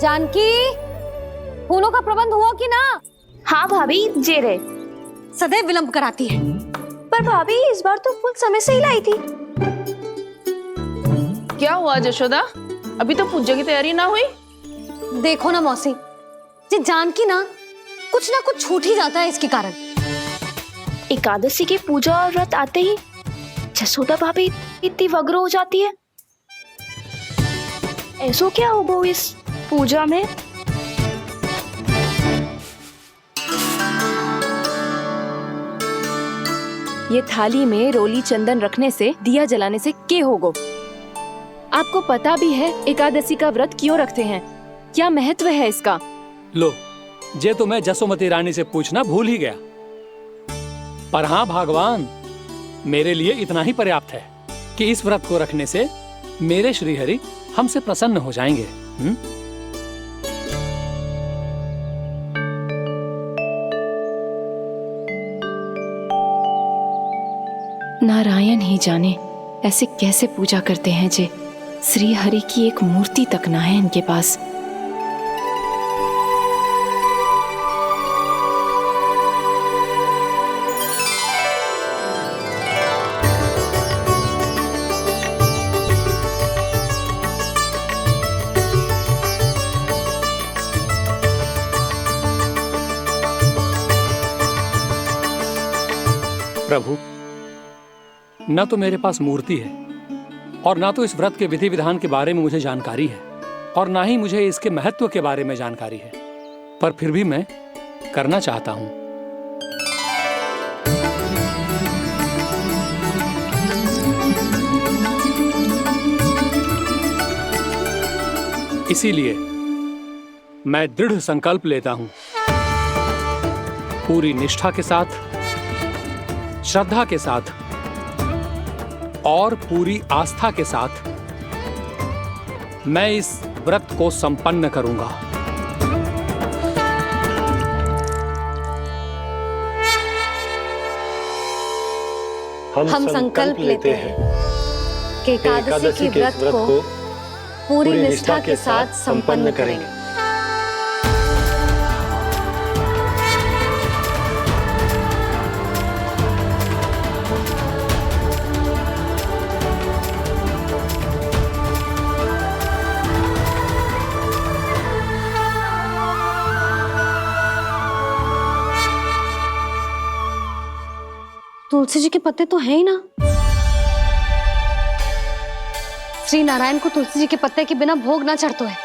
जानकी, फूलों का प्रबंध हुआ कि ना? हाँ भाभी, जे रहे। सदैव विलंब कराती है। पर भाभी इस बार तो फूल समय से ही लाई थी। क्या हुआ जशोदा? अभी तो पूजा की तैयारी ना हुई? देखो ना मौसी, ये जानकी ना कुछ छूट ही जाता है इसके कारण। एकादशी की पूजा और व्रत आते ही जसोदा भाभी इतनी वग्र हो जाती है। ऐसो क्या होगा इस पूजा में? ये थाली में रोली चंदन रखने से, दिया जलाने से के होगो? आपको पता भी है एकादशी का व्रत क्यों रखते हैं? क्या महत्व है इसका? लो, जे तो मैं जसोमती रानी से पूछना भूल ही गया। पर हाँ भगवान, मेरे लिए इतना ही पर्याप्त है कि इस व्रत को रखने से मेरे श्री हरि हमसे प्रसन्न हो जाएंगे। नारायण ही जाने ऐसे कैसे पूजा करते हैं जे श्री हरि की एक मूर्ति तक ना है इनके पास। प्रभु, न तो मेरे पास मूर्ति है और ना तो इस व्रत के विधि विधान के बारे में मुझे जानकारी है और ना ही मुझे इसके महत्व के बारे में जानकारी है, पर फिर भी मैं करना चाहता हूं। इसीलिए मैं दृढ़ संकल्प लेता हूं, पूरी निष्ठा के साथ, श्रद्धा के साथ और पूरी आस्था के साथ मैं इस व्रत को संपन्न करूंगा। हम संकल्प लेते हैं कि एकादशी के व्रत को पूरी निष्ठा के साथ संपन्न करेंगे। तुलसी जी के पत्ते तो हैं ही ना। श्री नारायण को तुलसी जी के पत्ते के बिना भोग ना चढ़तो है।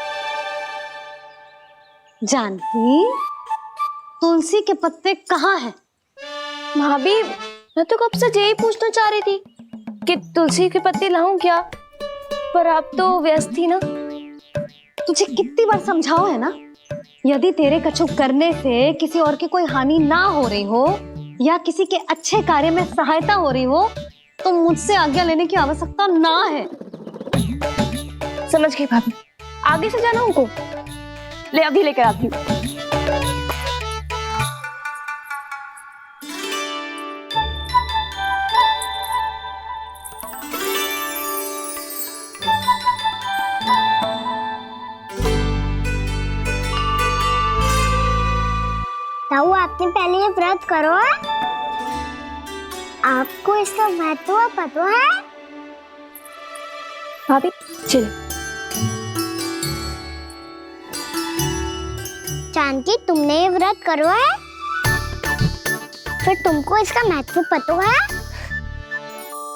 जानकी, तुलसी के पत्ते कहाँ हैं? भाभी, मैं तो कब से यही पूछना चाह रही थी कि तुलसी के पत्ते लाऊं क्या, पर आप तो व्यस्त थी ना। तुझे कितनी बार समझाओ है ना, यदि तेरे कछु करने से किसी और की कोई हानि ना हो रही हो या किसी के अच्छे कार्य में सहायता हो रही हो तो मुझसे आज्ञा लेने की आवश्यकता ना है। समझ गई भाभी, आगे से जाना उनको। ले अभी लेकर आती हूँ। ताऊ, आपने पहले ये व्रत करो है? आपको इसका महत्व पता है? भाभी चलो। जानकी, तुमने ये व्रत करो है? फिर तुमको इसका महत्व पता है?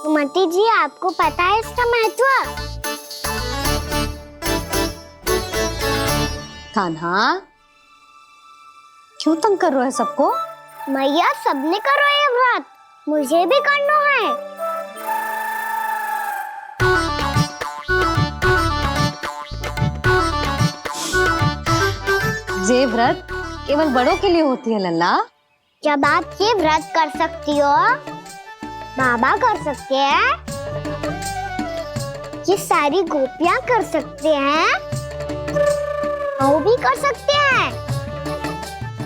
सुमति जी, आपको पता है इसका महत्व? कान्हा, क्यों तंग कर रहे हो सबको? मैया, सबने करो ये व्रत, मुझे भी करना है। ये व्रत केवल बड़ों के लिए होती है लल्ला। जब आप ये व्रत कर सकती हो, बाबा कर सकते हैं, ये सारी गोपियां कर सकते हैं, वो भी कर सकते हैं,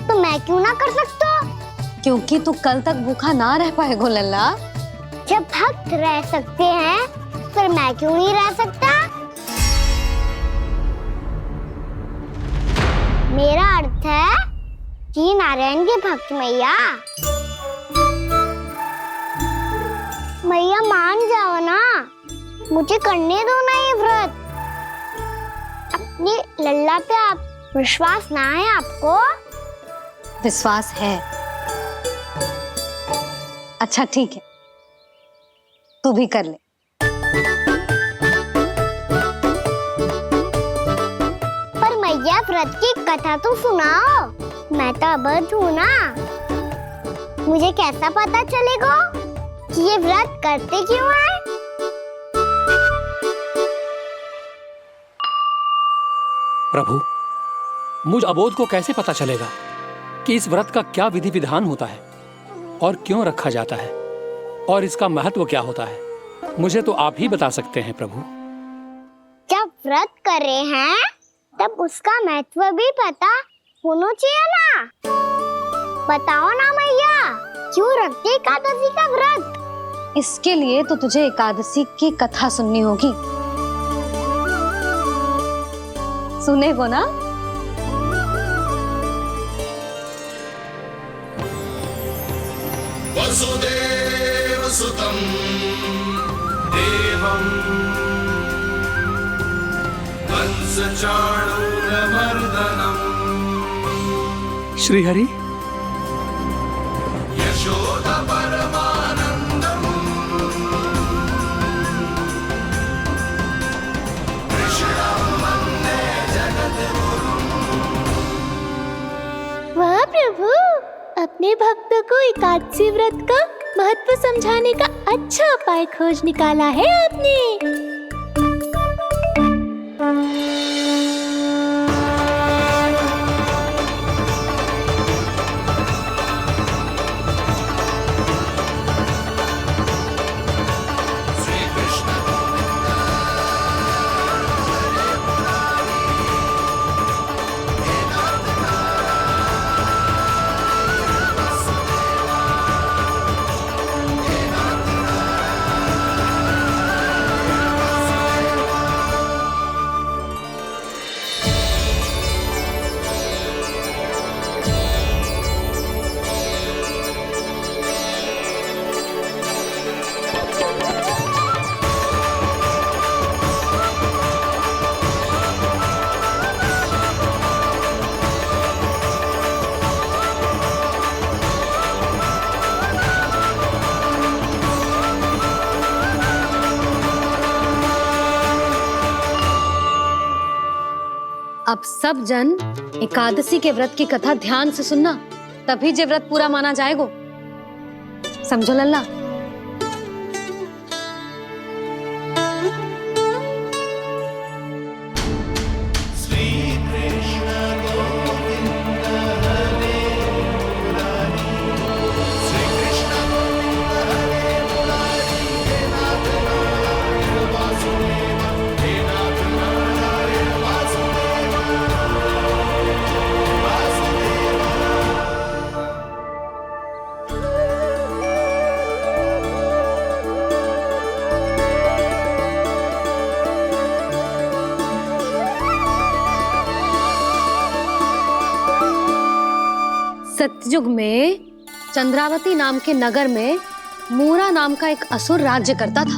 तो मैं क्यों ना कर सकता? क्योंकि तू कल तक भूखा ना रह पाएगा लल्ला। जब भक्त रह सकते हैं, फिर मैं क्यों नहीं रह सकता? मेरा अर्थ है कि नारायण के भक्त मैया। मैया, मान जाओ ना, मुझे करने दो ना ये व्रत। अपनी लल्ला पे आप विश्वास ना है आपको? विश्वास है। अच्छा ठीक है, तू भी कर ले। पर मैया, व्रत की कथा तो सुनाओ। मैं तो अबध हूँ ना, मुझे कैसा पता चलेगा कि ये व्रत करते क्यों हैं? प्रभु, मुझ अबोध को कैसे पता चलेगा कि इस व्रत का क्या विधि विधान होता है और क्यों रखा जाता है और इसका महत्व क्या होता है? मुझे तो आप ही बता सकते हैं प्रभु। जब व्रत कर रहे हैं तब उसका महत्व भी पता होना चाहिए ना। बताओ ना मैया, क्यों रखते एकादशी का व्रत? इसके लिए तो तुझे एकादशी की कथा सुननी होगी। सुनेगो ना? वसुदेव सुतं देवं कंसचाणूरमर्दनम् श्रीहरि यशोदा परमानंदं भक्तों को एकादशी व्रत का महत्व समझाने का अच्छा उपाय खोज निकाला है आपने। अब सब जन एकादशी के व्रत की कथा ध्यान से सुनना, तभी जे व्रत पूरा माना जाएगा। समझो लल्ला। सतयुग में चंद्रावती नाम के नगर में मूरा नाम का एक असुर राज्य करता था।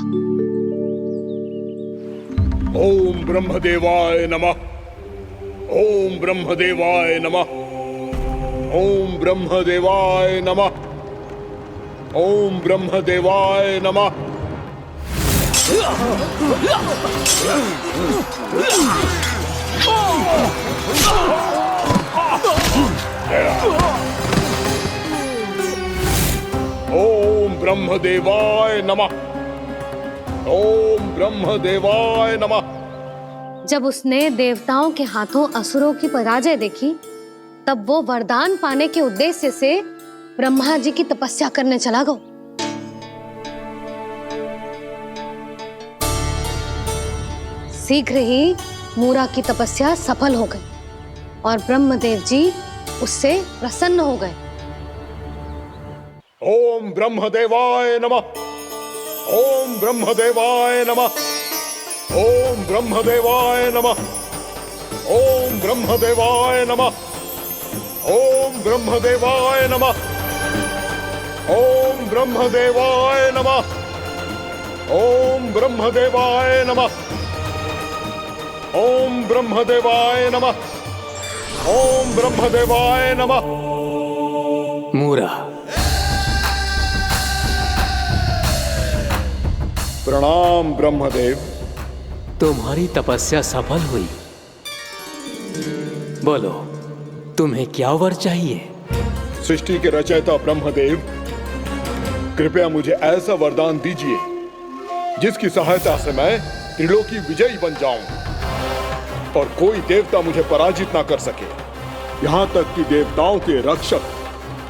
ओम ब्रह्मदेवाय नमः। ओम ब्रह्मदेवाय नमः। ओम ब्रह्मदेवाय नमः। ओम ब्रह्मदेवाय नमः। ओम ब्रह्मदेवाय नमः। ओम ब्रह्मदेवाय नमः। जब उसने देवताओं के हाथों असुरों की पराजय देखी, तब वो वरदान पाने के उद्देश्य से ब्रह्मा जी की तपस्या करने चला गया। शीघ्र ही मूरा की तपस्या सफल हो गई और ब्रह्मदेव जी उससे प्रसन्न हो गए। ओम ब्रह्मदेवाय नमः। ओम ब्रह्मदेवाय नमः। ओम ब्रह्मदेवाय नमः। ओम ब्रह्मदेवाय नमः। ओम ब्रह्मदेवाय नमः। ओम ब्रह्मदेवाय नमः। ओम ब्रह्मदेवाय नमः। ओम ब्रह्मदेवाय नमः। ओम ब्रह्मदेवाय नमः। मूरा, प्रणाम ब्रह्मदेव। तुम्हारी तपस्या सफल हुई। बोलो, तुम्हें क्या वर चाहिए? सृष्टि के रचयिता ब्रह्मदेव, कृपया मुझे ऐसा वरदान दीजिए जिसकी सहायता से मैं त्रिलोकी विजयी बन जाऊं और कोई देवता मुझे पराजित ना कर सके। यहां तक कि देवताओं के रक्षक,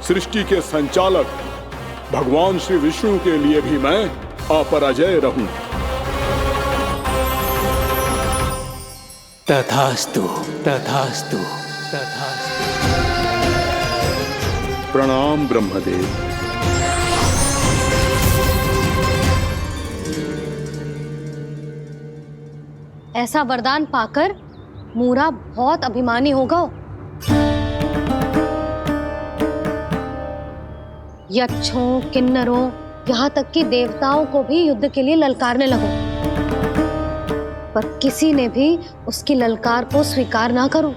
सृष्टि के संचालक भगवान श्री विष्णु के लिए भी मैं अपराजय रहूं। तथास्तु, तथास्तु, तथास्तु। प्रणाम ब्रह्मदेव। ऐसा वरदान पाकर मूरा बहुत अभिमानी होगा। यक्षों, किन्नरों, यहाँ तक कि देवताओं को भी युद्ध के लिए ललकारने लगा, पर किसी ने भी उसकी ललकार को स्वीकार ना करो,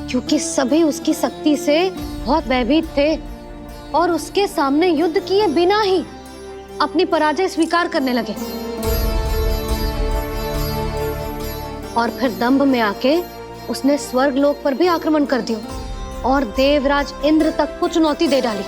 क्योंकि सभी उसकी शक्ति से बहुत भयभीत थे और उसके सामने युद्ध किए बिना ही अपनी पराजय स्वीकार करने लगे और फिर दंभ में आके उसने स्वर्ग लोक पर भी आक्रमण कर दिया और देवराज इंद्र तक को चुनौती दे डाली।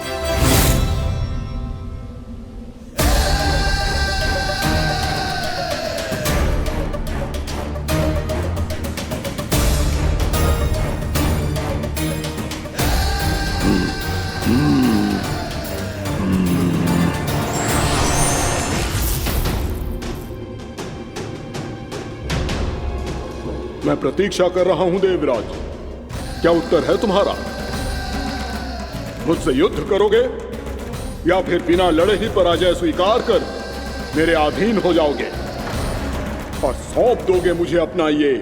मैं प्रतीक्षा कर रहा हूं देवराज, क्या उत्तर है तुम्हारा? मुझसे युद्ध करोगे या फिर बिना लड़े ही पराजय स्वीकार कर मेरे अधीन हो जाओगे और सौंप दोगे मुझे अपना ये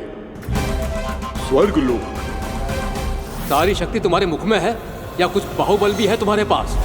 स्वर्ग लोक? सारी शक्ति तुम्हारे मुख में है या कुछ बाहुबल भी है तुम्हारे पास?